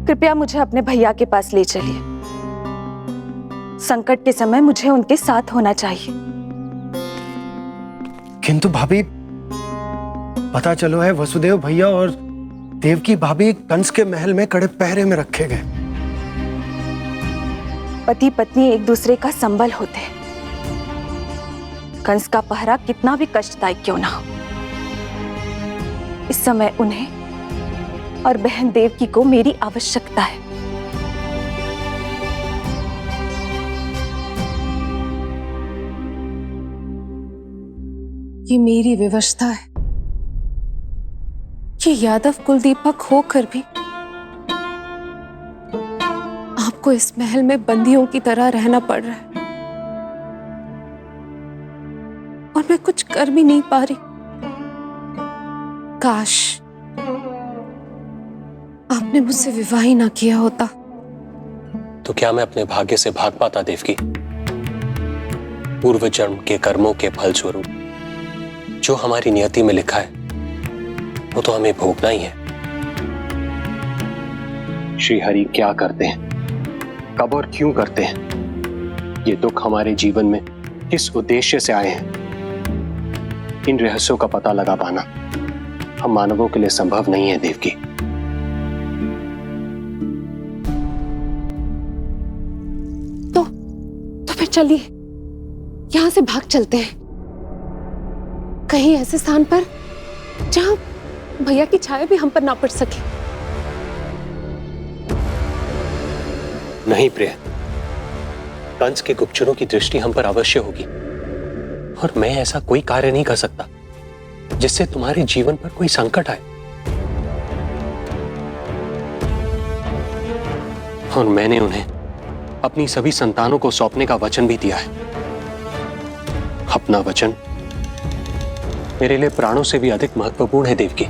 कृपया मुझे अपने भैया के पास ले चलिए। संकट के समय मुझे उनके साथ होना चाहिए। किंतु भाभी, पता चलो है वसुदेव भैया और देवकी भाभी कंस के महल में कड़े पहरे में रखे गए। पति पत्नी एक दूसरे का संबल होते हैं। कंस का पहरा कितना भी कष्टदायक क्यों ना हो, इस समय उन्हें और बहन देवकी को मेरी आवश्यकता है। ये मेरी विवशता है। ये यादव कुलदीपक होकर भी आपको इस महल में बंदियों की तरह रहना पड़ रहा है, और मैं कुछ कर भी नहीं पा रही। काश आपने मुझसे विवाह ही ना किया होता। तो क्या मैं अपने भाग्य से भाग पाता देवकी? पूर्व जन्म के कर्मों के फल स्वरूप जो हमारी नियति में लिखा है वो तो हमें भोगना ही है। श्री हरि क्या करते हैं, कब और क्यों करते हैं, ये दुख हमारे जीवन में किस उद्देश्य से आए हैं, इन रहस्यों का पता लगा पाना हम मानवों के लिए संभव नहीं है देवकी। तो फिर चलिए यहां से भाग चलते हैं, कहीं ऐसे स्थान पर जहां भैया की छाया भी हम पर ना पड़ सके। नहीं प्रिय, कंस के गुप्तचरों की दृष्टि हम पर अवश्य होगी, और मैं ऐसा कोई कार्य नहीं कर सकता जिससे तुम्हारे जीवन पर कोई संकट आए। और मैंने उन्हें अपनी सभी संतानों को सौंपने का वचन भी दिया है। अपना वचन मेरे लिए प्राणों से भी अधिक महत्वपूर्ण है देवकी।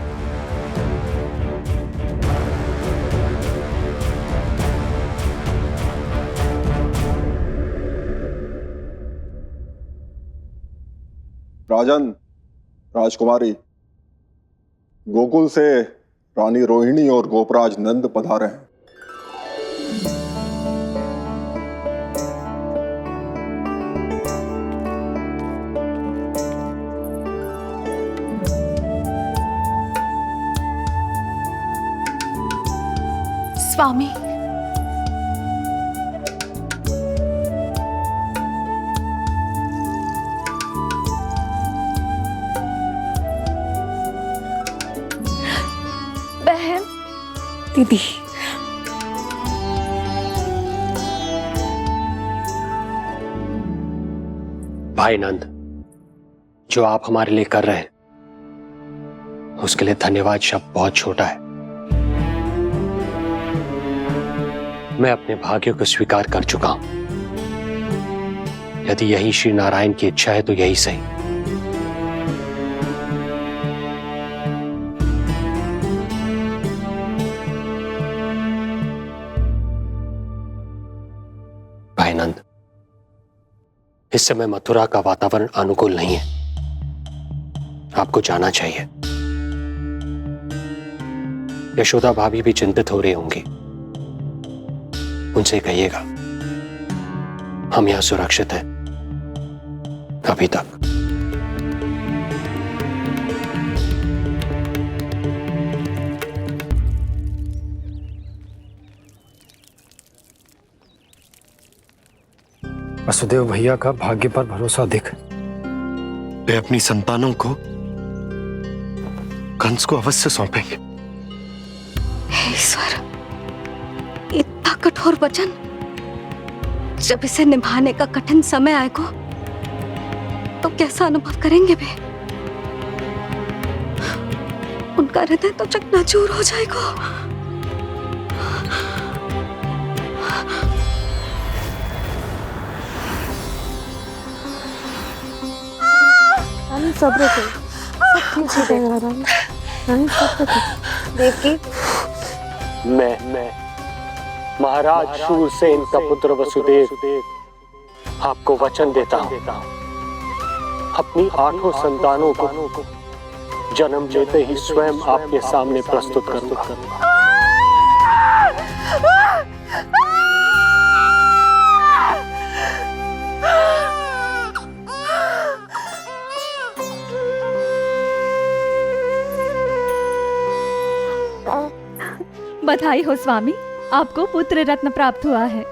राजन, राजकुमारी, गोकुल से रानी रोहिणी और गोपराज नंद पधारे हैं। स्वामी, बहन, दीदी, भाई नंद, जो आप हमारे लिए कर रहे हैं उसके लिए धन्यवाद शब्द बहुत छोटा है। मैं अपने भाग्य को स्वीकार कर चुका हूं। यदि यही श्री नारायण की इच्छा है तो यही सही। भाई नंद, इस समय मथुरा का वातावरण अनुकूल नहीं है, आपको जाना चाहिए। यशोदा भाभी भी चिंतित हो रही होंगी, उनसे कहिएगा हम यहां सुरक्षित हैं अभी तक। वसुदेव भैया का भाग्य पर भरोसा दिख, वे अपनी संतानों को कंस को अवश्य सौंपेंगे। ईश्वर, इतना कठोर वचन, जब इसे निभाने का कठिन समय आएगा तो कैसा अनुभव करेंगे वे? उनका हृदय तो चकनाचूर हो जाएगा। सब्र करो, सब ठीक हो जाएगा रानी। रानी सब्र करो। देवकी, मैं महाराज शूरसेन का पुत्र वसुदेव आपको वचन देता हूं, अपनी 8 संतानों को जन्म लेते ही स्वयं आपके सामने प्रस्तुत करूंगा। बधाई हो स्वामी, आपको पुत्र रत्न प्राप्त हुआ है।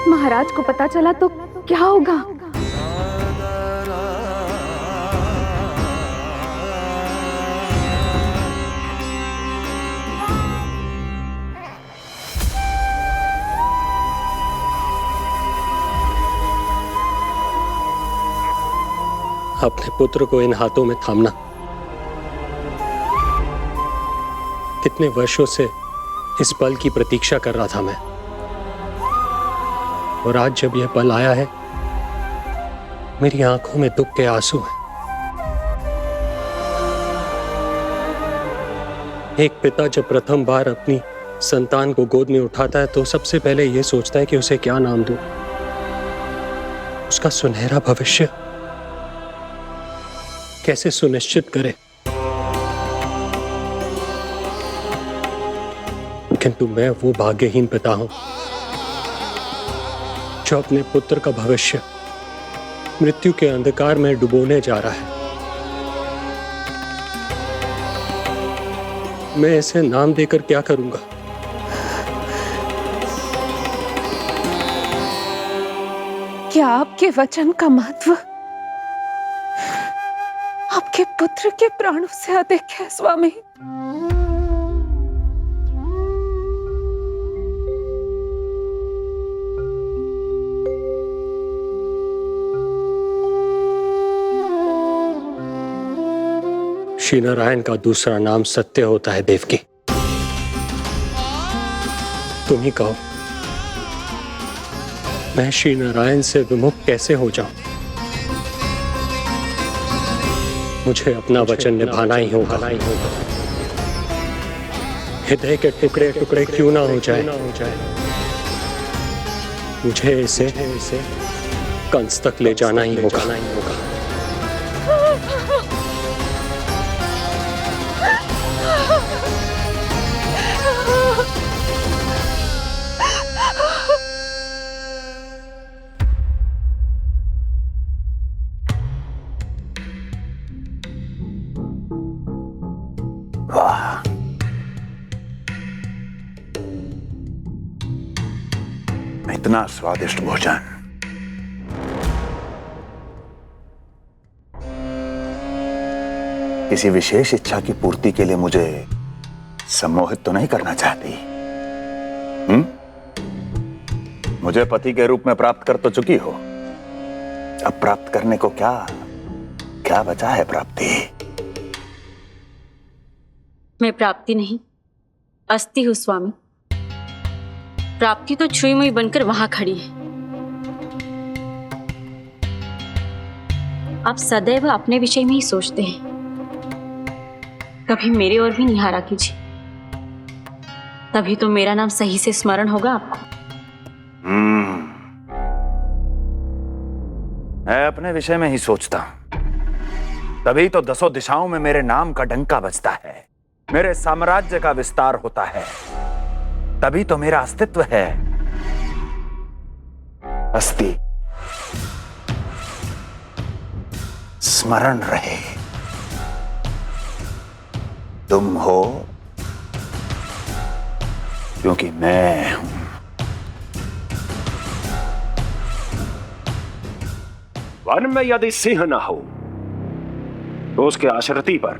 महाराज को पता चला तो क्या होगा? अपने पुत्र को इन हाथों में थामना। कितने वर्षों से इस पल की प्रतीक्षा कर रहा था मैं, और आज जब यह पल आया है, मेरी आंखों में दुख के आंसू हैं। एक पिता जब प्रथम बार अपनी संतान को गोद में उठाता है तो सबसे पहले यह सोचता है कि उसे क्या नाम दूं, उसका सुनहरा भविष्य कैसे सुनिश्चित करे। किंतु मैं वो भाग्यहीन पिता हूं जो अपने पुत्र का भविष्य मृत्यु के अंधकार में डुबोने जा रहा है। मैं इसे नाम देकर क्या करूंगा? क्या आपके वचन का महत्व आपके पुत्र के प्राणों से अधिक है स्वामी? श्री नारायण का दूसरा नाम सत्य होता है देवकी। तुम ही कहो, मैं श्री नारायण से विमुख कैसे हो जाऊं? मुझे अपना वचन निभाना ही होगा। हृदय के टुकड़े टुकड़े क्यों ना हो जाए, मुझे इसे कंस तक ले जाना ही होगा। वाह, इतना स्वादिष्ट भोजन। किसी विशेष इच्छा की पूर्ति के लिए मुझे सम्मोहित तो नहीं करना चाहती? मुझे पति के रूप में प्राप्त कर तो चुकी हो, अब प्राप्त करने को क्या क्या बचा है प्राप्ति? मैं प्राप्ति नहीं, अस्थि हूँ स्वामी। प्राप्ति तो छुई मुई बनकर वहां खड़ी है। आप सदैव अपने विषय में ही सोचते हैं, कभी मेरे ओर भी निहारा कीजिए, तभी तो मेरा नाम सही से स्मरण होगा आपको। मैं अपने विषय में ही सोचता हूं, तभी तो दसों दिशाओं में मेरे नाम का डंका बजता है, मेरे साम्राज्य का विस्तार होता है, तभी तो मेरा अस्तित्व है। अस्थि स्मरण रहे, तुम हो क्योंकि मैं हूं। वन में यदि सिंह न हो तो उसके आश्रिति पर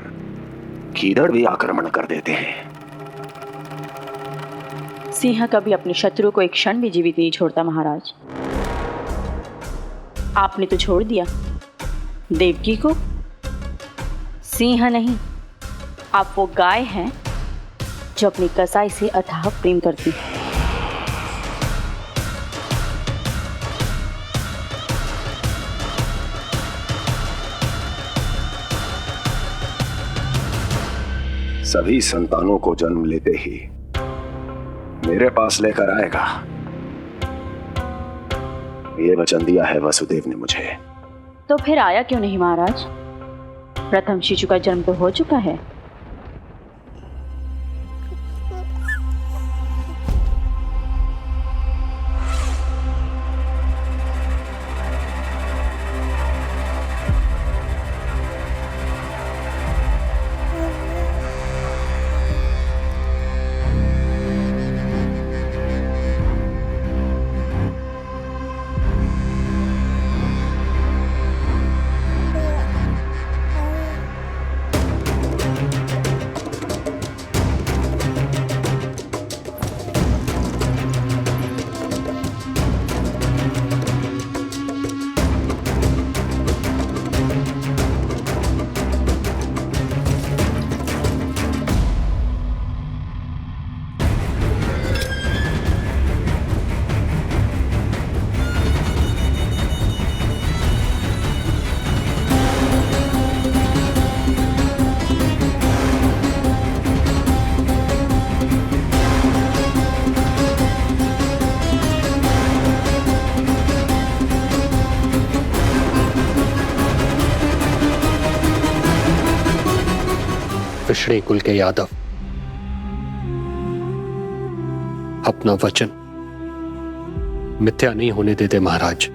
गीदड़ भी आक्रमण कर देते हैं। सिंह कभी अपने शत्रु को एक क्षण भी जीवित नहीं छोड़ता महाराज। आपने तो छोड़ दिया देवकी को। सिंह नहीं, आप वो गाय हैं जो अपनी कसाई से अथाह प्रेम करती है। सभी संतानों को जन्म लेते ही मेरे पास लेकर आएगा, ये वचन दिया है वसुदेव ने मुझे। तो फिर आया क्यों नहीं महाराज? प्रथम शिशु का जन्म तो हो चुका है। विष्णु कुल के यादव अपना वचन मिथ्या नहीं होने देते महाराज।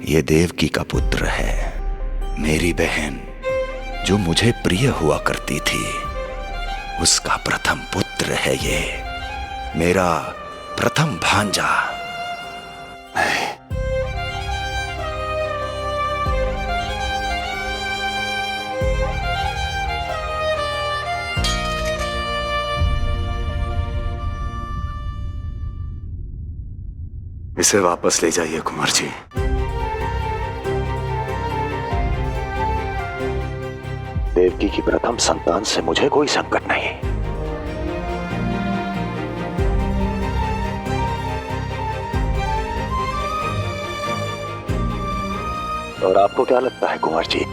ये देवकी का पुत्र है, मेरी बहन जो मुझे प्रिय हुआ करती थी, उसका प्रथम पुत्र है ये, मेरा प्रथम भांजा। इसे वापस ले जाइए कुंवर जी। देवकी की प्रथम संतान से मुझे कोई संकट नहीं। और आपको क्या लगता है कुंवर जी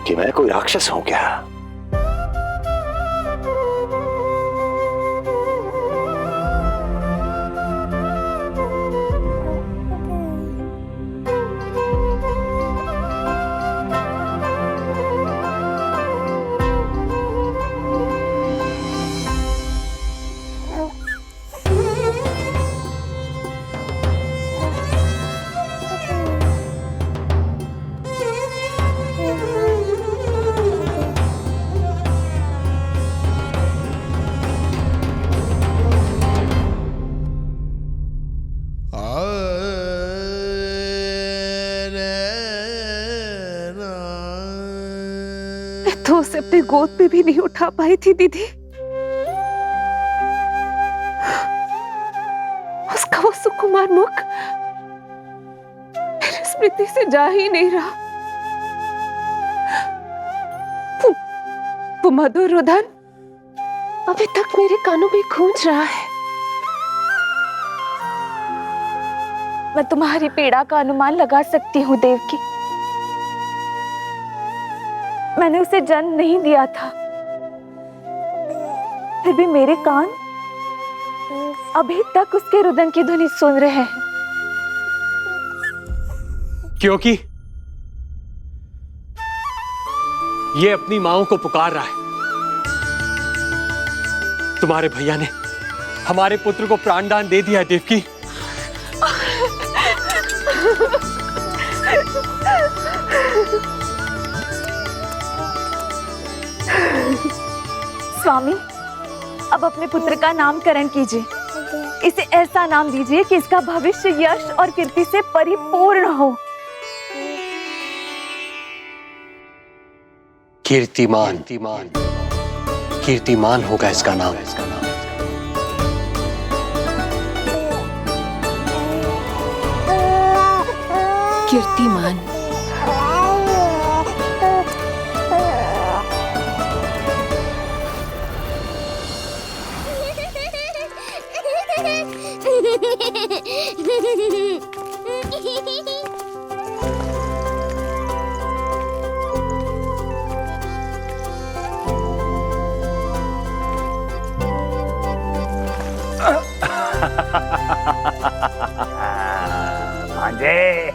कि मैं कोई राक्षस हूं क्या? तो उसे अपने गोद में भी नहीं उठा पाई थी दीदी। उसका वो सुकुमार मुख मेरी स्मृति से जा ही नहीं रहा। वो मधुर रुदन अभी तक मेरे कानों में गूंज रहा है। मैं तुम्हारी पीड़ा का अनुमान लगा सकती हूँ देवकी। मैंने उसे जन्म नहीं दिया था, फिर भी मेरे कान अभी तक उसके रुदन की ध्वनि सुन रहे हैं। क्योंकि ये अपनी माओ को पुकार रहा है। तुम्हारे भैया ने हमारे पुत्र को प्राणदान दे दिया है देवकी। स्वामी, अब अपने पुत्र का नामकरण कीजिए। इसे ऐसा नाम दीजिए कि इसका भविष्य यश और कीर्ति से परिपूर्ण हो। कीर्तिमान कीर्तिमान होगा इसका नाम। कीर्तिमान। भांजे।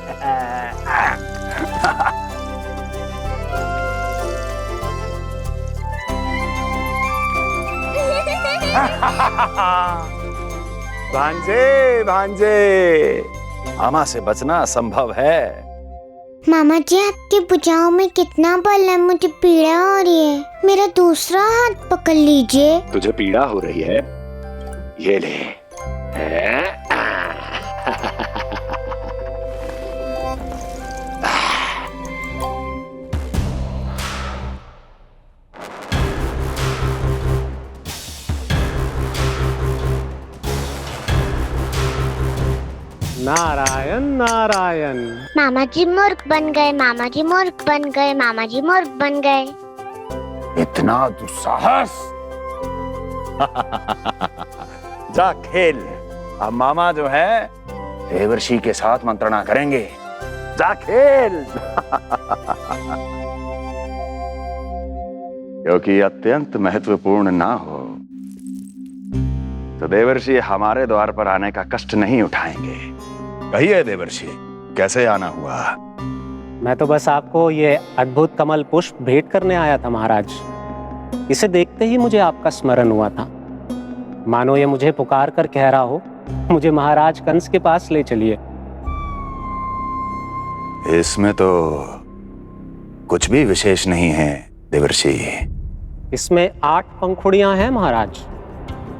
भांजे भांजे, मामा से बचना असंभव है। मामा जी, आपकी भुजाओं में कितना बल है, मुझे पीड़ा हो रही है। मेरा दूसरा हाथ पकड़ लीजिए। तुझे पीड़ा हो रही है? ये ले। नारायण नारायण। मामा जी मूर्ख बन गए, मामा जी मूर्ख बन गए, मामा जी मूर्ख बन गए। इतना दुस्साहस। जा खेल। अब मामा जो है देवर्षि के साथ मंत्रणा करेंगे। जा खेल। क्योंकि अत्यंत महत्वपूर्ण ना हो तो देवर्षि हमारे द्वार पर आने का कष्ट नहीं उठाएंगे। कहिए देवर्षि, कैसे आना हुआ? मैं तो बस आपको ये अद्भुत कमल पुष्प भेंट करने आया था महाराज। इसे देखते ही मुझे आपका स्मरण हुआ था। मानो ये मुझे पुकार कर कह रहा हो, मुझे महाराज कंस के पास ले चलिए। इसमें तो कुछ भी विशेष नहीं है देवर्षि। इसमें 8 पंखुड़ियां हैं महाराज,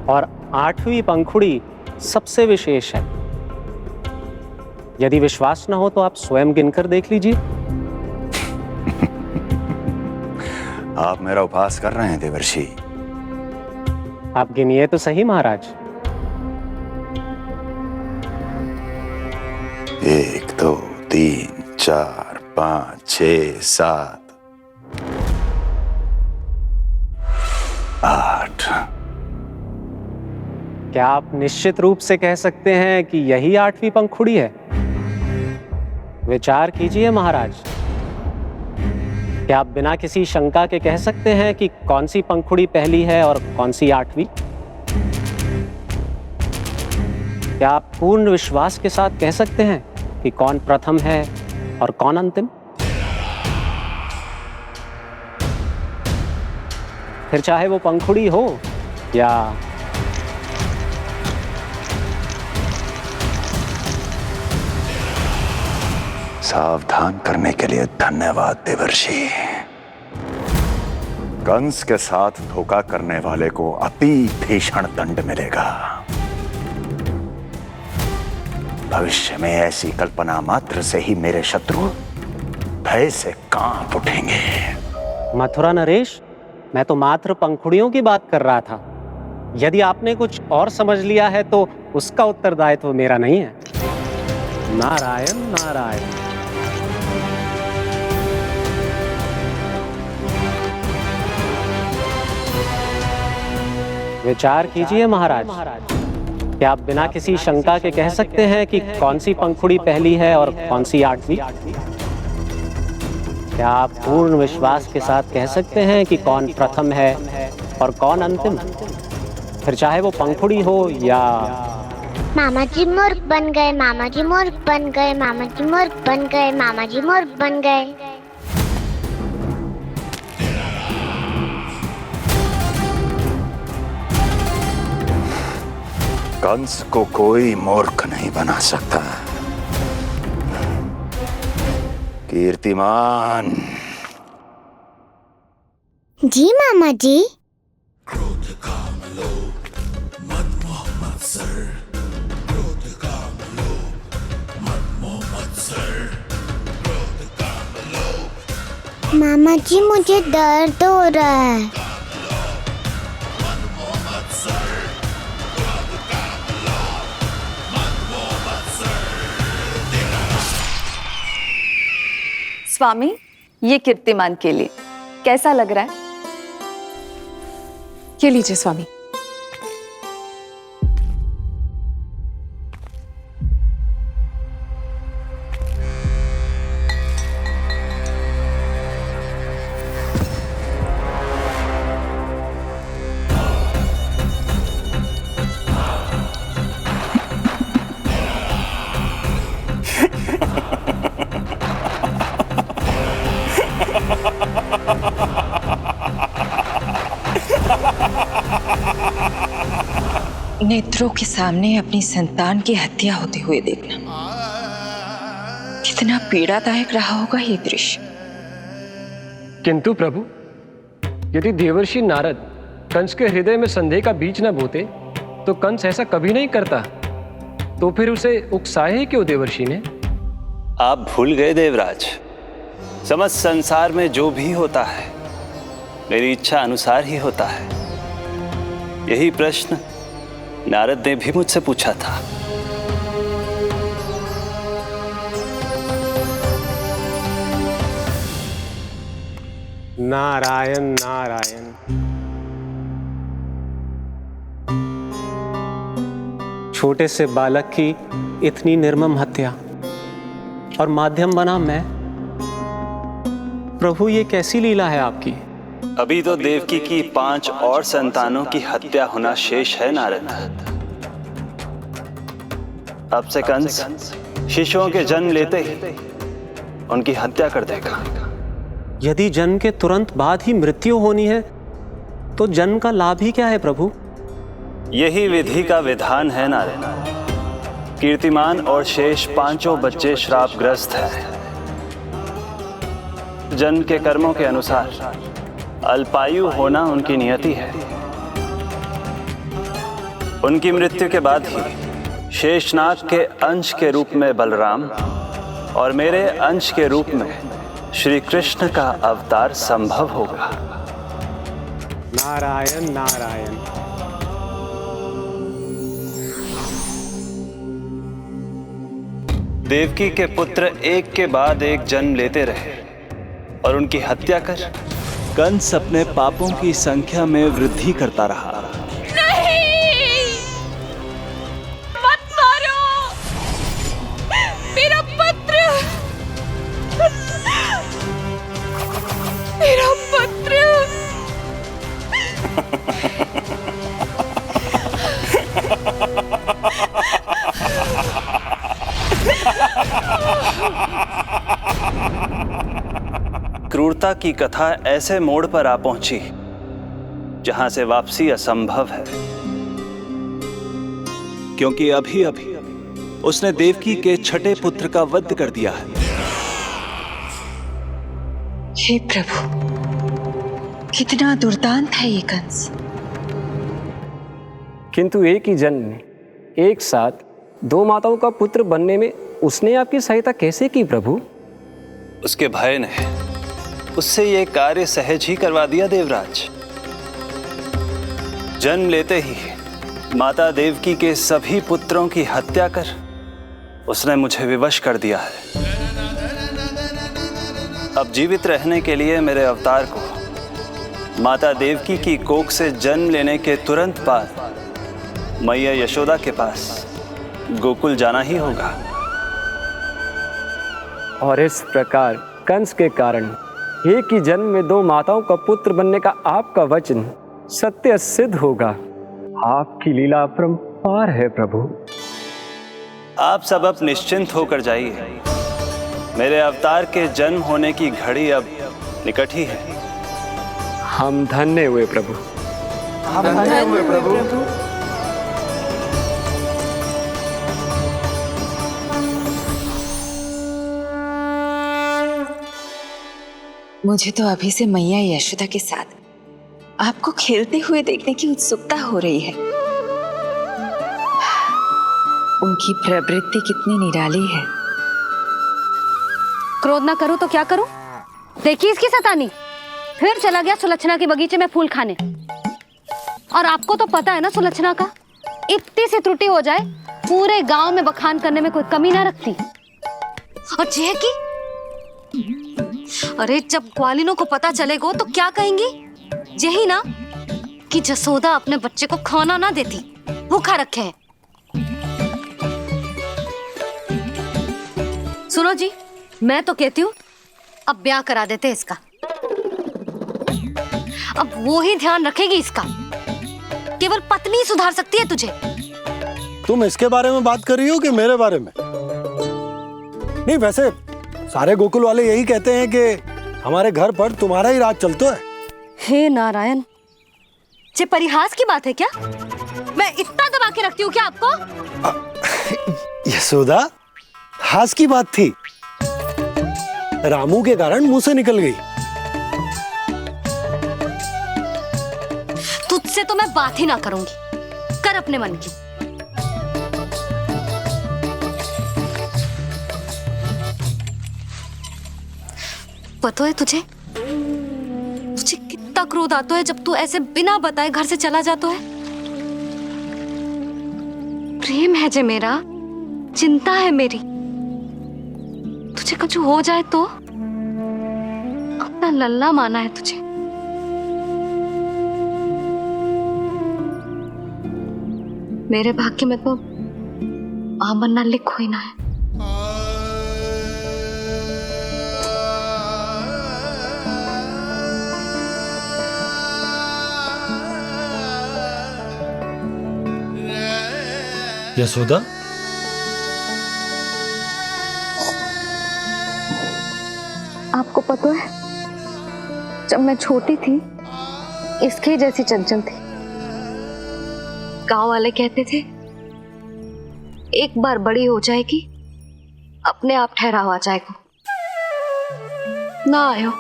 और 8वीं पंखुड़ी सबसे विशेष है। यदि विश्वास न हो तो आप स्वयं गिनकर देख लीजिए। आप मेरा उपहास कर रहे हैं देवर्षि। आप गिनिए तो सही महाराज। 1 2 3 4 5 6 7 8। क्या आप निश्चित रूप से कह सकते हैं कि यही 8वीं पंखुड़ी है? विचार कीजिए महाराज। क्या आप बिना किसी शंका के कह सकते हैं कि कौन सी पंखुड़ी पहली है और कौन सी 8वीं? क्या आप पूर्ण विश्वास के साथ कह सकते हैं कि कौन प्रथम है और कौन अंतिम? फिर चाहे वो पंखुड़ी हो या सावधान करने के लिए धन्यवाद देवर्षि। कंस के साथ धोखा करने वाले को अति भीषण दंड मिलेगा। भविष्य में ऐसी कल्पना मात्र से ही मेरे शत्रु भय से कांप उठेंगे। मथुरा नरेश, मैं तो मात्र पंखुड़ियों की बात कर रहा था। यदि आपने कुछ और समझ लिया है तो उसका उत्तरदायित्व मेरा नहीं है। नारायण नारायण। विचार कीजिए महाराज, क्या आप बिना किसी शंका के कह सकते हैं कि कौन सी पंखुड़ी पहली है और कौन सी आठवीं? क्या आप पूर्ण विश्वास के साथ कह सकते हैं कि कौन प्रथम है और कौन अंतिम? फिर चाहे वो पंखुड़ी हो या... मामा जी मूर्ख बन गए, मामा जी मूर्ख बन गए, मामा जी मूर्ख बन गए, मामा जी मूर्ख बन गए। कंस को कोई मूर्ख नहीं बना सकता। कीर्तिमान। जी मामा जी। मामा जी मुझे दर्द हो रहा है। स्वामी, ये कीर्तिमान के लिए कैसा लग रहा है? ये लीजिए स्वामी। नेत्रों के सामने अपनी संतान की हत्या होते हुए देखना कितना पीड़ादायक रहा होगा ये दृश्य। किंतु प्रभु, यदि देवर्षि नारद कंस के हृदय में संदेह का बीज न बोते तो कंस ऐसा कभी नहीं करता। तो फिर उसे उकसाए ही क्यों देवर्षि ने? आप भूल गए देवराज, समस्त संसार में जो भी होता है मेरी इच्छा अनुसार ही होता है। यही प्रश्न नारद ने भी मुझसे पूछा था। नारायण नारायण। छोटे से बालक की इतनी निर्मम हत्या और माध्यम बना मैं। प्रभु, ये कैसी लीला है आपकी? अभी तो देवकी की 5 और संतानों की हत्या होना शेष है नारद। अब से कंस शिशुओं के जन्म लेते ही उनकी हत्या कर देगा। यदि जन्म के तुरंत बाद ही मृत्यु होनी है तो जन्म का लाभ ही क्या है प्रभु? यही विधि का विधान है नारद। कीर्तिमान और शेष 5 बच्चे श्रापग्रस्त हैं। जन्म के कर्मों के अनुसार अल्पायु होना उनकी नियति है। उनकी मृत्यु के बाद ही शेषनाग के अंश के रूप में बलराम और मेरे अंश के रूप में श्री कृष्ण का अवतार संभव होगा। नारायण नारायण। देवकी के पुत्र एक के बाद एक जन्म लेते रहे और उनकी हत्या कर कंस अपने पापों की संख्या में वृद्धि करता रहा। नहीं! मत मारो! मेरा पुत्र! मेरा पुत्र! क्रूरता की कथा ऐसे मोड़ पर आ पहुंची जहां से वापसी असंभव है, क्योंकि अभी अभी उसने देवकी के छठे पुत्र का वध कर दिया है। हे प्रभु, कितना दुर्दांत है ये कंस। किंतु एक ही जन्म में एक साथ 2 माताओं का पुत्र बनने में उसने आपकी सहायता कैसे की प्रभु? उसके भय ने उससे ये कार्य सहज ही करवा दिया देवराज। जन्म लेते ही माता देवकी के सभी पुत्रों की हत्या कर उसने मुझे विवश कर दिया है। अब जीवित रहने के लिए मेरे अवतार को माता देवकी की कोख से जन्म लेने के तुरंत बाद मैया यशोदा के पास गोकुल जाना ही होगा। और इस प्रकार कंस के कारण एक ही जन्म में दो माताओं का पुत्र बनने का आपका वचन सत्य सिद्ध होगा। आपकी लीला अपरंपार है प्रभु। आप सब अब निश्चिंत होकर जाइए। मेरे अवतार के जन्म होने की घड़ी अब निकट ही है। हम धन्य हुए प्रभु। हम धन्य हुए प्रभु। मुझे तो अभी से मैया यशोदा के साथ आपको खेलते हुए देखने की उत्सुकता हो रही है। उनकी प्रवृत्ति कितनी निराली है। क्रोध ना करूं तो क्या करूं? देखिए इसकी शैतानी, फिर चला गया सुलक्षणा के बगीचे में फूल खाने। और आपको तो पता है ना सुलक्षणा का, इतनी सी त्रुटि हो जाए पूरे गांव में बखान करने में कोई कमी ना रखती। और जे की अरे जब ग्वालिनों को पता चलेगा तो क्या कहेंगी? यही ना कि जसोदा अपने बच्चे को खाना ना देती, भूखा रखे है। सुनो जी, मैं तो कहती हूँ अब ब्याह करा देते इसका। अब वो ही ध्यान रखेगी इसका। केवल पत्नी सुधार सकती है तुझे। तुम इसके बारे में बात कर रही हो कि मेरे बारे में? नहीं, वैसे सारे गोकुल वाले यही कहते हैं कि हमारे घर पर तुम्हारा ही राज चलता है। हे नारायण, ये परिहास की बात है क्या? मैं इतना दबा के रखती हूँ क्या आपको? यशोदा, हास की बात थी। रामू के कारण मुंह से निकल गई। तुझसे तो मैं बात ही ना करूंगी। कर अपने मन की। पता है तुझे कितना क्रोध आता है जब तू ऐसे बिना बताए घर से चला जाता है। प्रेम है जे मेरा, चिंता है मेरी। तुझे कुछ हो जाए तो अपना लल्ला माना है तुझे। मेरे भाग्य में तो आमन्ना लिखो ही ना है। यशोदा, आपको पता है जब मैं छोटी थी इसके जैसी चंचल थी। गांव वाले कहते थे एक बार बड़ी हो जाएगी अपने आप ठहराव आ जाएगा। ना आयो।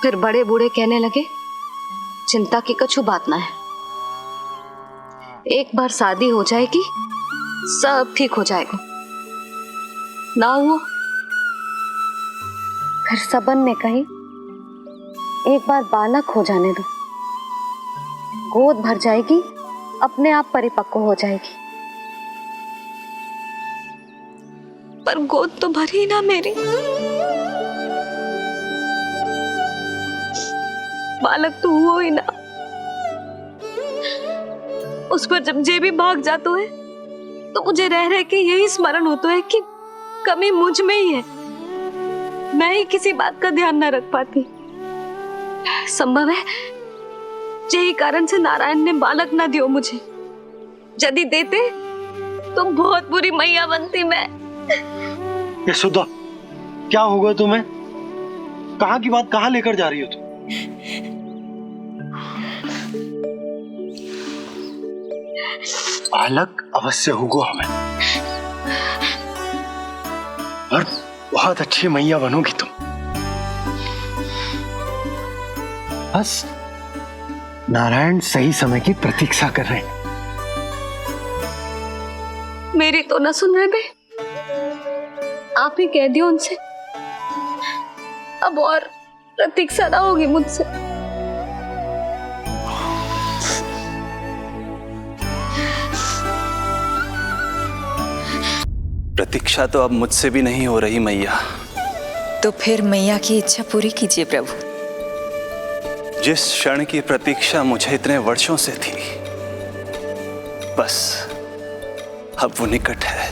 फिर बड़े बूढ़े कहने लगे चिंता की कछु बात ना है, एक बार शादी हो जाएगी सब ठीक हो जाएगा। ना हुआ। फिर सबन ने कही एक बार बालक हो जाने दो, गोद भर जाएगी अपने आप परिपक्व हो जाएगी। पर गोद तो भरी ना मेरी। बालक तो हुआ ही ना। उस पर जब जे भी भाग जाता है तो मुझे रह रह के यही स्मरण होता है कि कमी मुझ में ही है। मैं ही किसी बात का ध्यान न रख पाती। संभव है यही कारण से नारायण ने बालक ना दियो मुझे। यदि देते तो बहुत बुरी मैया बनती मैं। यशोदा, क्या होगा तुम्हें? कहाँ की बात कहाँ लेकर जा रही हो तुम? बालक अवश्य होगा हमें, और बहुत अच्छी मैया बनोगी तुम। बस नारायण सही समय की प्रतीक्षा कर रहे हैं। मेरी तो ना सुन रहे बे। आप ही कह दियो उनसे अब और प्रतीक्षा ना होगी मुझसे। प्रतीक्षा तो अब मुझसे भी नहीं हो रही मैया। तो फिर मैया की इच्छा पूरी कीजिए प्रभु। जिस क्षण की प्रतीक्षा मुझे इतने वर्षों से थी, बस अब वो निकट है।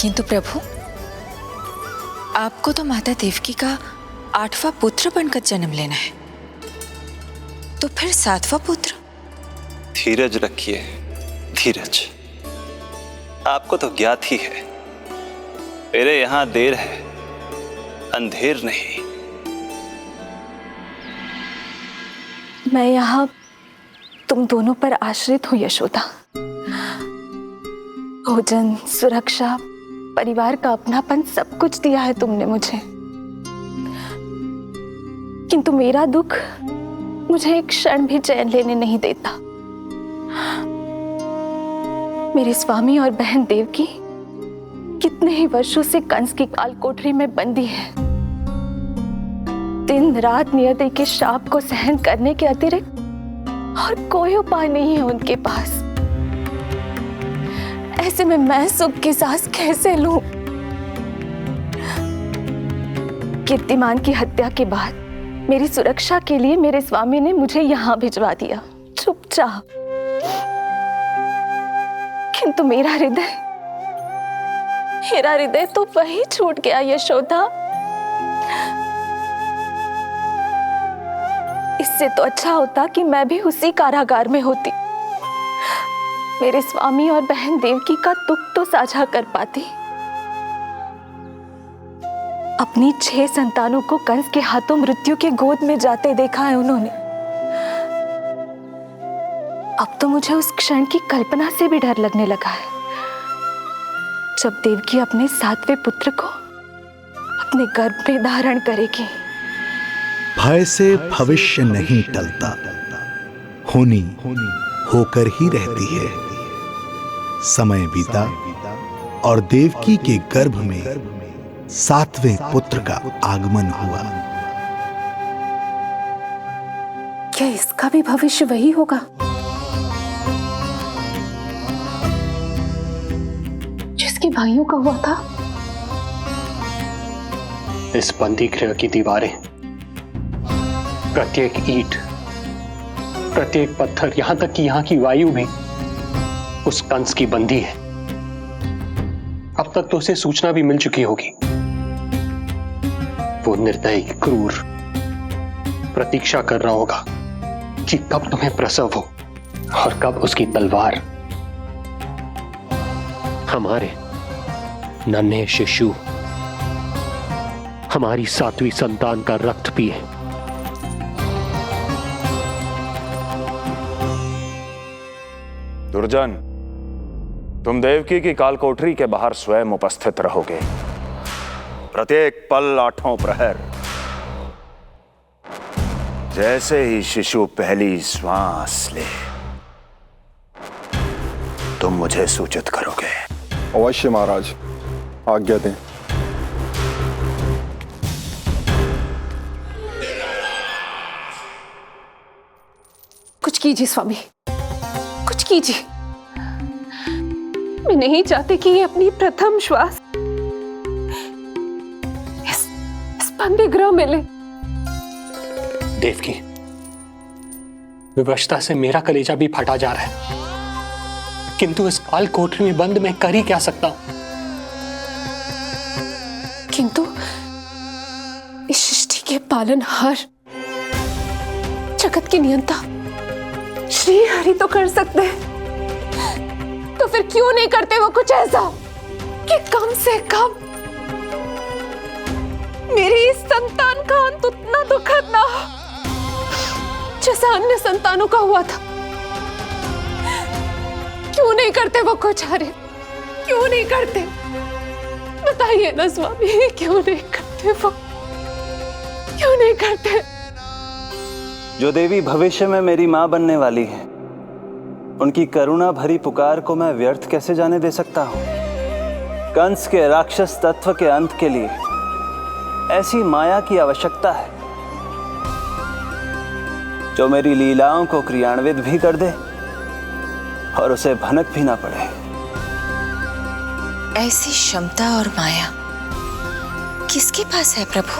किंतु प्रभु, आपको तो माता देवकी का 8वां पुत्र बनकर जन्म लेना है, तो फिर 7वां पुत्र? धीरज रखिए, धीरज। आपको तो ज्ञात ही है, मेरे यहां देर है, अंधेर नहीं। मैं यहाँ तुम दोनों पर आश्रित हूँ यशोदा। भोजन, सुरक्षा, परिवार का अपनापन सब कुछ दिया है तुमने मुझे, किंतु मेरा दुख मुझे एक क्षण भी चैन लेने नहीं देता। मेरे स्वामी और बहन देवकी कितने ही वर्षों से कंस की काल कोठरी में बंदी है। दिन रात नियति के शाप को सहन करने के अतिरिक्त और कोई उपाय नहीं है उनके पास। ऐसे में मैं सुख की सांस कैसे लूं? कीर्तिमान की हत्या के बाद मेरी सुरक्षा के लिए मेरे स्वामी ने मुझे यहाँ भिजवा दिया चुपचाप, किंतु मेरा हृदय तो वही छूट गया यशोदा। इससे तो अच्छा होता कि मैं भी उसी कारागार में होती, मेरे स्वामी और बहन देवकी का दुख तो साझा कर पाती। अपनी 6 संतानों को कंस के हाथों मृत्यु के गोद में जाते देखा है उन्होंने। अब तो मुझे उस क्षण की कल्पना से भी डर लगने लगा है, जब देवकी अपने 7वें पुत्र को अपने गर्भ में धारण करेगी। भय से भविष्य नहीं टलता, होनी होकर ही रहती है। समय बीता और देवकी के गर्भ में 7वें पुत्र का आगमन हुआ। क्या इसका भी भविष्य वही होगा जिसके भाइयों का हुआ था? इस बंदी गृह की दीवारें, प्रत्येक ईंट, प्रत्येक पत्थर, यहां तक कि यहां की वायु भी उस कंस की बंदी है। अब तक तो उसे सूचना भी मिल चुकी होगी। वो निर्दयी, क्रूर प्रतीक्षा कर रहा होगा कि कब तुम्हें प्रसव हो और कब उसकी तलवार हमारे नन्हे शिशु, हमारी 7वीं संतान का रक्त पिए। दुर्जन, तुम देवकी की कालकोठरी के बाहर स्वयं उपस्थित रहोगे, प्रत्येक पल 8 प्रहर। जैसे ही शिशु पहली श्वास ले, तुम मुझे सूचित करोगे। अवश्य महाराज, आज्ञा दें। कुछ कीजिए स्वामी, कुछ कीजिए। मैं नहीं चाहती कि ये अपनी प्रथम श्वास इस बंदी गृह में ले। देवकी, विवशता से मेरा कलेजा भी फटा जा रहा है, किंतु इस काल कोठरी में बंद मैं कर ही क्या सकता हूं? किंतु इस सृष्टि के पालनहार, जगत की नियंता श्री हरि तो कर सकते हैं, तो फिर क्यों नहीं करते वो कुछ ऐसा कि कम से कम मेरी इस संतान का अंत उतना दुखद ना हो जैसा अन्य संतानों का हुआ था। क्यों नहीं करते वो कुछ? अरे क्यों नहीं करते? बताइए ना स्वामी, क्यों नहीं करते वो? क्यों नहीं करते? जो देवी भविष्य में मेरी मां बनने वाली है, उनकी करुणा भरी पुकार को मैं व्यर्थ कैसे जाने दे सकता हूं? कंस के राक्षस तत्व के अंत के लिए ऐसी माया की आवश्यकता है जो मेरी लीलाओं को क्रियान्वित भी कर दे और उसे भनक भी ना पड़े। ऐसी क्षमता और माया किसके पास है प्रभु?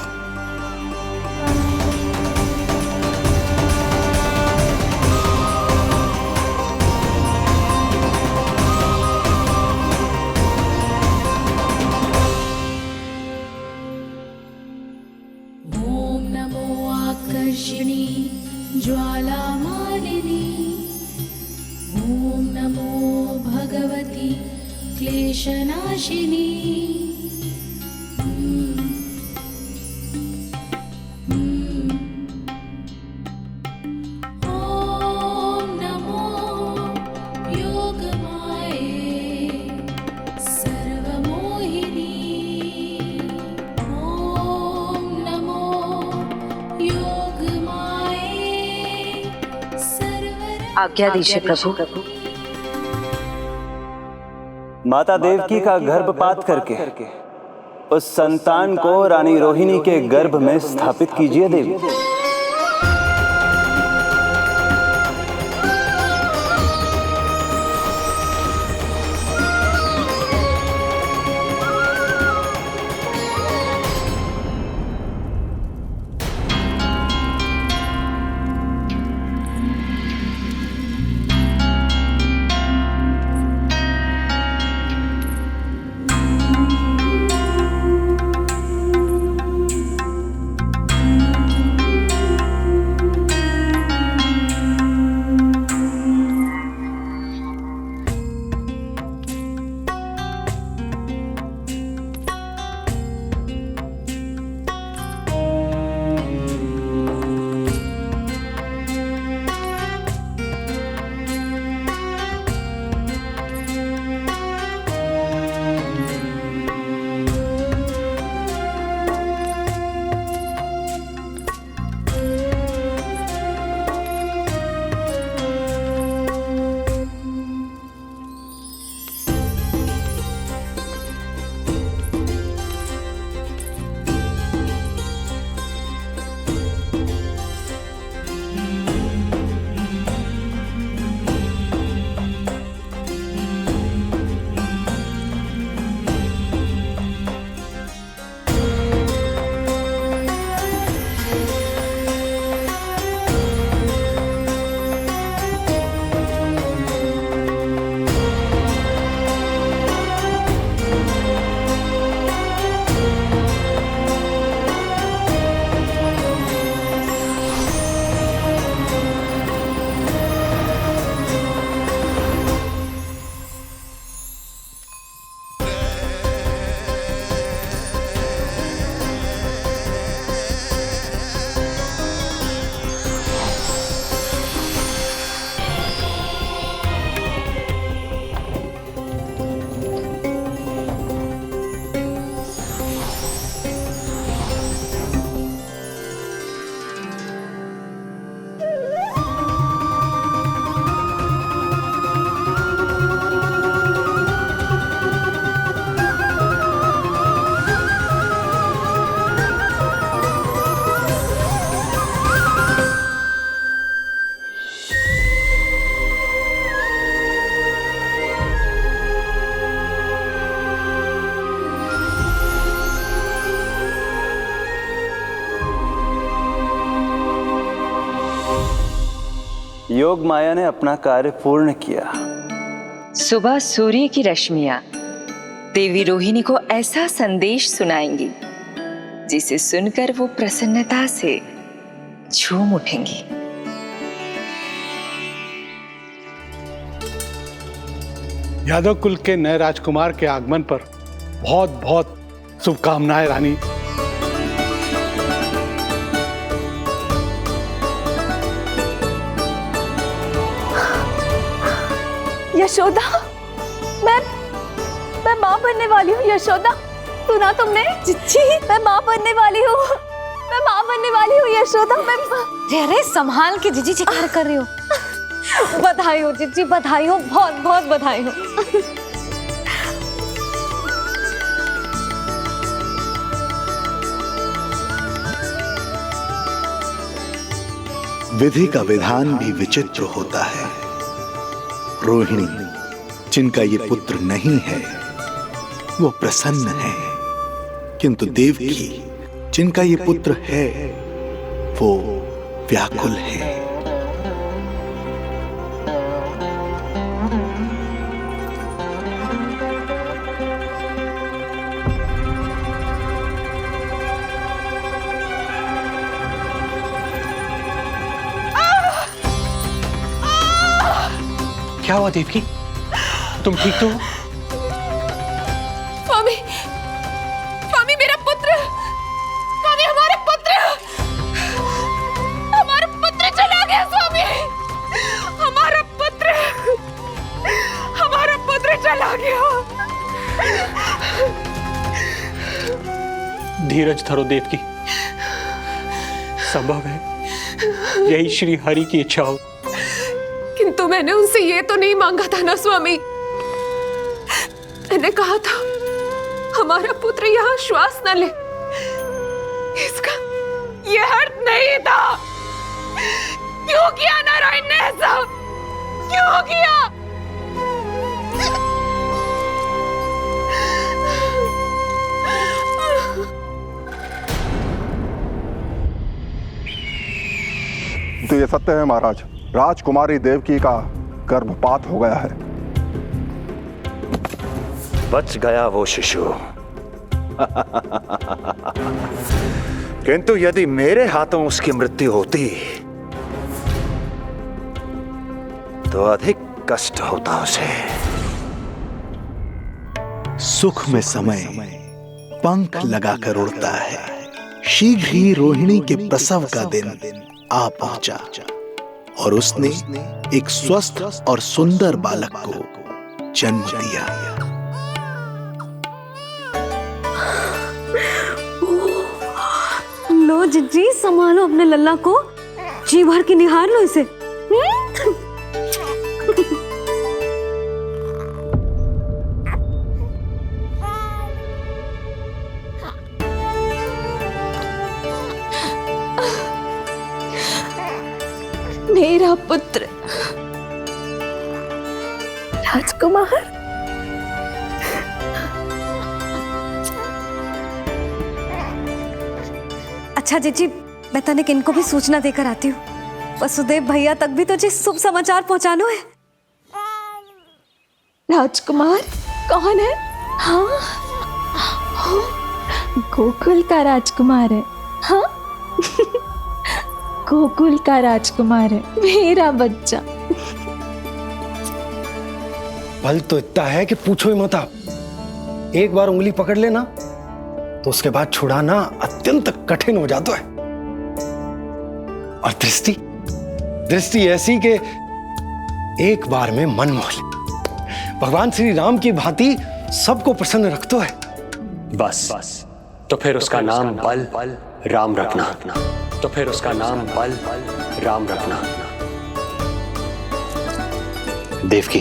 ओम नमो आकर्षिणी ज्वाला मालिनी, ओम नमो भगवती क्लेशनाशिनी। ओम नमो योगमाये सर्वमोहिनी, ओम नमो योगमाये आज्ञा दीजिए प्रभु। माता देवकी का गर्भपात करके उस संतान को रानी रोहिणी के गर्भ में स्थापित कीजिए देवी। योग माया ने अपना कार्य पूर्ण किया। सुबह सूर्य की रश्मियां देवी रोहिणी को ऐसा संदेश सुनाएंगी जिसे सुनकर वो प्रसन्नता से झूम उठेंगी। यादव कुल के नए राजकुमार के आगमन पर बहुत बहुत शुभकामनाएं रानी। यशोदा, मैं माँ बनने वाली हूँ। यशोदा, सुना तुमने? चिच्ची, मैं माँ बनने वाली हूँ। मैं माँ बनने वाली हूँ यशोदा। मैं अरे संभाल के जीजी चिकार कर रही हो। बधाई हो जीजी, बधाई हो, बहुत बहुत बधाई हो। विधि का विधान भी विचित्र होता है। रोहिणी, जिनका ये पुत्र नहीं है, वो प्रसन्न है, किंतु देवकी, जिनका ये पुत्र है, वो व्याकुल है। क्या हुआ देवकी? तुम ठीक तो हो? स्वामी, स्वामी मेरा पुत्र, स्वामी हमारा पुत्र चला गया। स्वामी हमारा पुत्र चला गया। धीरज धरो देवकी, संभव है यही श्री हरि की इच्छा हो। किंतु मैंने उनसे ये तो नहीं मांगा था ना स्वामी। मैंने कहा था हमारा पुत्र यहाँ श्वास न ले। इसका ये अर्थ नहीं था। क्यों किया नारायण ने ऐसा? क्यों किया? तो ये सत्य है महाराज, राजकुमारी देवकी का गर्भपात हो गया है। बच गया वो शिशु। किंतु यदि मेरे हाथों उसकी मृत्यु होती तो अधिक कष्ट होता उसे। सुख में समय पंख लगाकर उड़ता है। शीघ्र ही रोहिणी के प्रसव का दिन आ पहुंचा और उसने एक स्वस्थ और सुंदर बालक को जन्म दिया। लो जिज्जी, संभालो अपने लल्ला को, जी भर के निहार लो इसे। मेरा पुत्र राजकुमार। अच्छा जीजी, मैं तनिक इनको भी सूचना देकर आती हूँ। वसुदेव भैया तक भी तो जी शुभ समाचार पहुंचानो है। राजकुमार कौन है? हाँ, गोकुल का राजकुमार है। हाँ गोकुल का राजकुमार है, मेरा बच्चा। बल तो इतना है कि पूछो ही मत आप। एक बार उंगली पकड़ लेना तो उसके बाद छुड़ाना अत्यंत कठिन हो जाता है। और दृष्टि ऐसी कि एक बार में मन मोह ले। भगवान श्री राम की भांति सबको प्रसन्न रखता है। बस तो फिर उसका नाम बल राम रखना। तो फिर उसका नाम बल राम रखना। देवकी,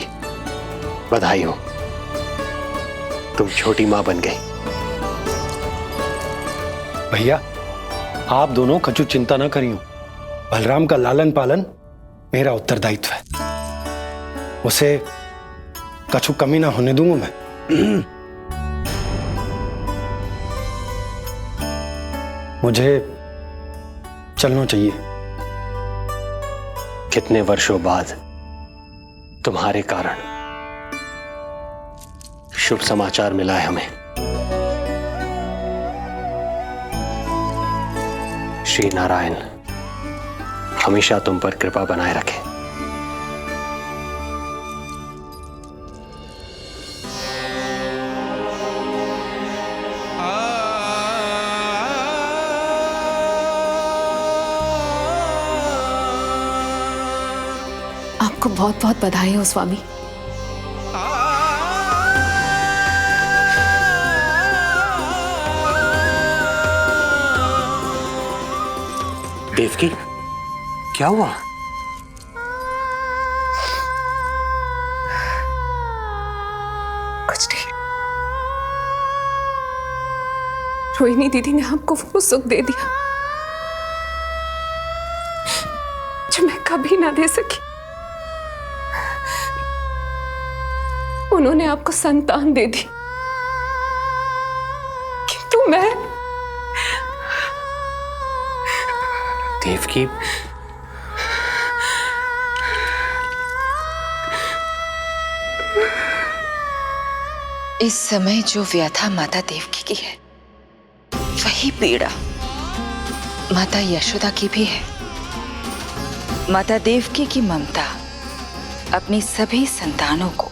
बधाई हो, तुम छोटी मां बन गई। भैया, आप दोनों कछु चिंता ना करियो। बलराम का लालन पालन मेरा उत्तरदायित्व है। उसे कछु कमी ना होने दूंगा मैं। मुझे चलना चाहिए। कितने वर्षों बाद तुम्हारे कारण शुभ समाचार मिला है हमें। श्री नारायण हमेशा तुम पर कृपा बनाए रखे। आपको बहुत बहुत बधाई हो स्वामी। देवकी, क्या हुआ? कुछ नहीं। रोहिणी दीदी ने आपको वो सुख दे दिया कभी ना दे सकी। उन्होंने आपको संतान दे दी, किंतु मैं देवकी, इस समय जो व्यथा माता देवकी की है, वही पीड़ा माता यशोदा की भी है। माता देवकी की ममता अपनी सभी संतानों को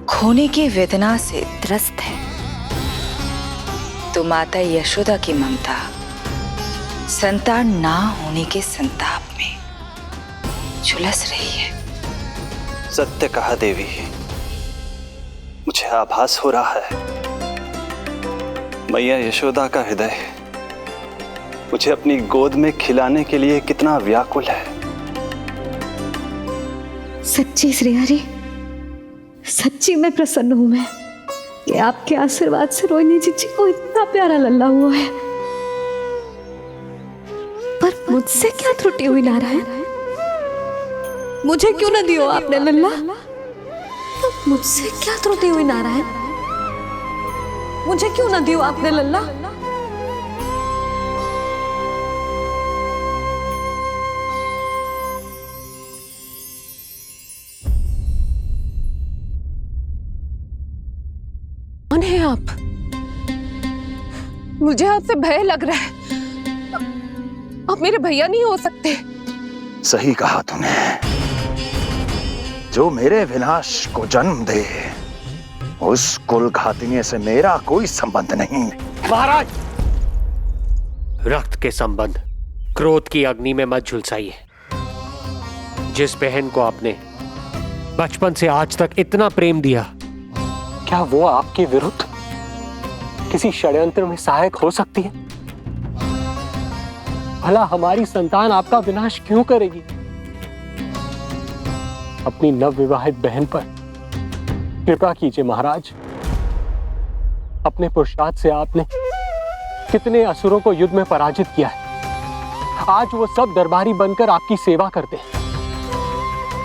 खोने की वेदना से त्रस्त है, तो माता यशोदा की ममता संतान ना होने के संताप में झुलस रही है। सत्य कहा देवी, मुझे आभास हो रहा है मैया यशोदा का हृदय मुझे अपनी गोद में खिलाने के लिए कितना व्याकुल है। सच्ची श्रेयारी, सच्ची मैं प्रसन्न हूं मैं कि आपके आशीर्वाद से रोहिणी जीजी को इतना प्यारा लल्ला हुआ है। पर मुझसे क्या त्रुटि हुई नारायण? मुझे क्यों न दियो आपने लल्ला? मुझसे क्या त्रुटि हुई नारायण? मुझे क्यों न दियो आपने लल्ला? कौन है आप? मुझे आपसे भय लग रहा है। आप मेरे भैया नहीं हो सकते। सही कहा तूने। जो मेरे विनाश को जन्म दे, उस कुल घातिनी से मेरा कोई संबंध नहीं। महाराज, रक्त के संबंध क्रोध की अग्नि में मत झुलसाइए। जिस बहन को आपने बचपन से आज तक इतना प्रेम दिया, क्या वो आपके विरुद्ध किसी षड्यंत्र में सहायक हो सकती है? भला हमारी संतान आपका विनाश क्यों करेगी? अपनी नवविवाहित बहन पर कृपा कीजिए महाराज। अपने पुरुषार्थ से आपने कितने असुरों को युद्ध में पराजित किया है। आज वो सब दरबारी बनकर आपकी सेवा करते हैं।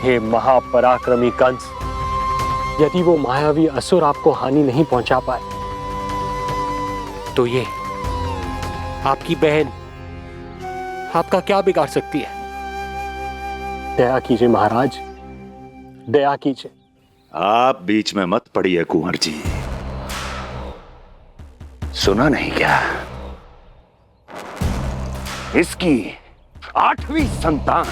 हे महापराक्रमी कंस, यदि वो मायावी असुर आपको हानि नहीं पहुंचा पाए, तो ये आपकी बहन आपका क्या बिगाड़ सकती है? दया कीजिए महाराज, दया कीजिए। आप बीच में मत पड़िए कुंवर जी। सुना नहीं क्या? इसकी 8वीं संतान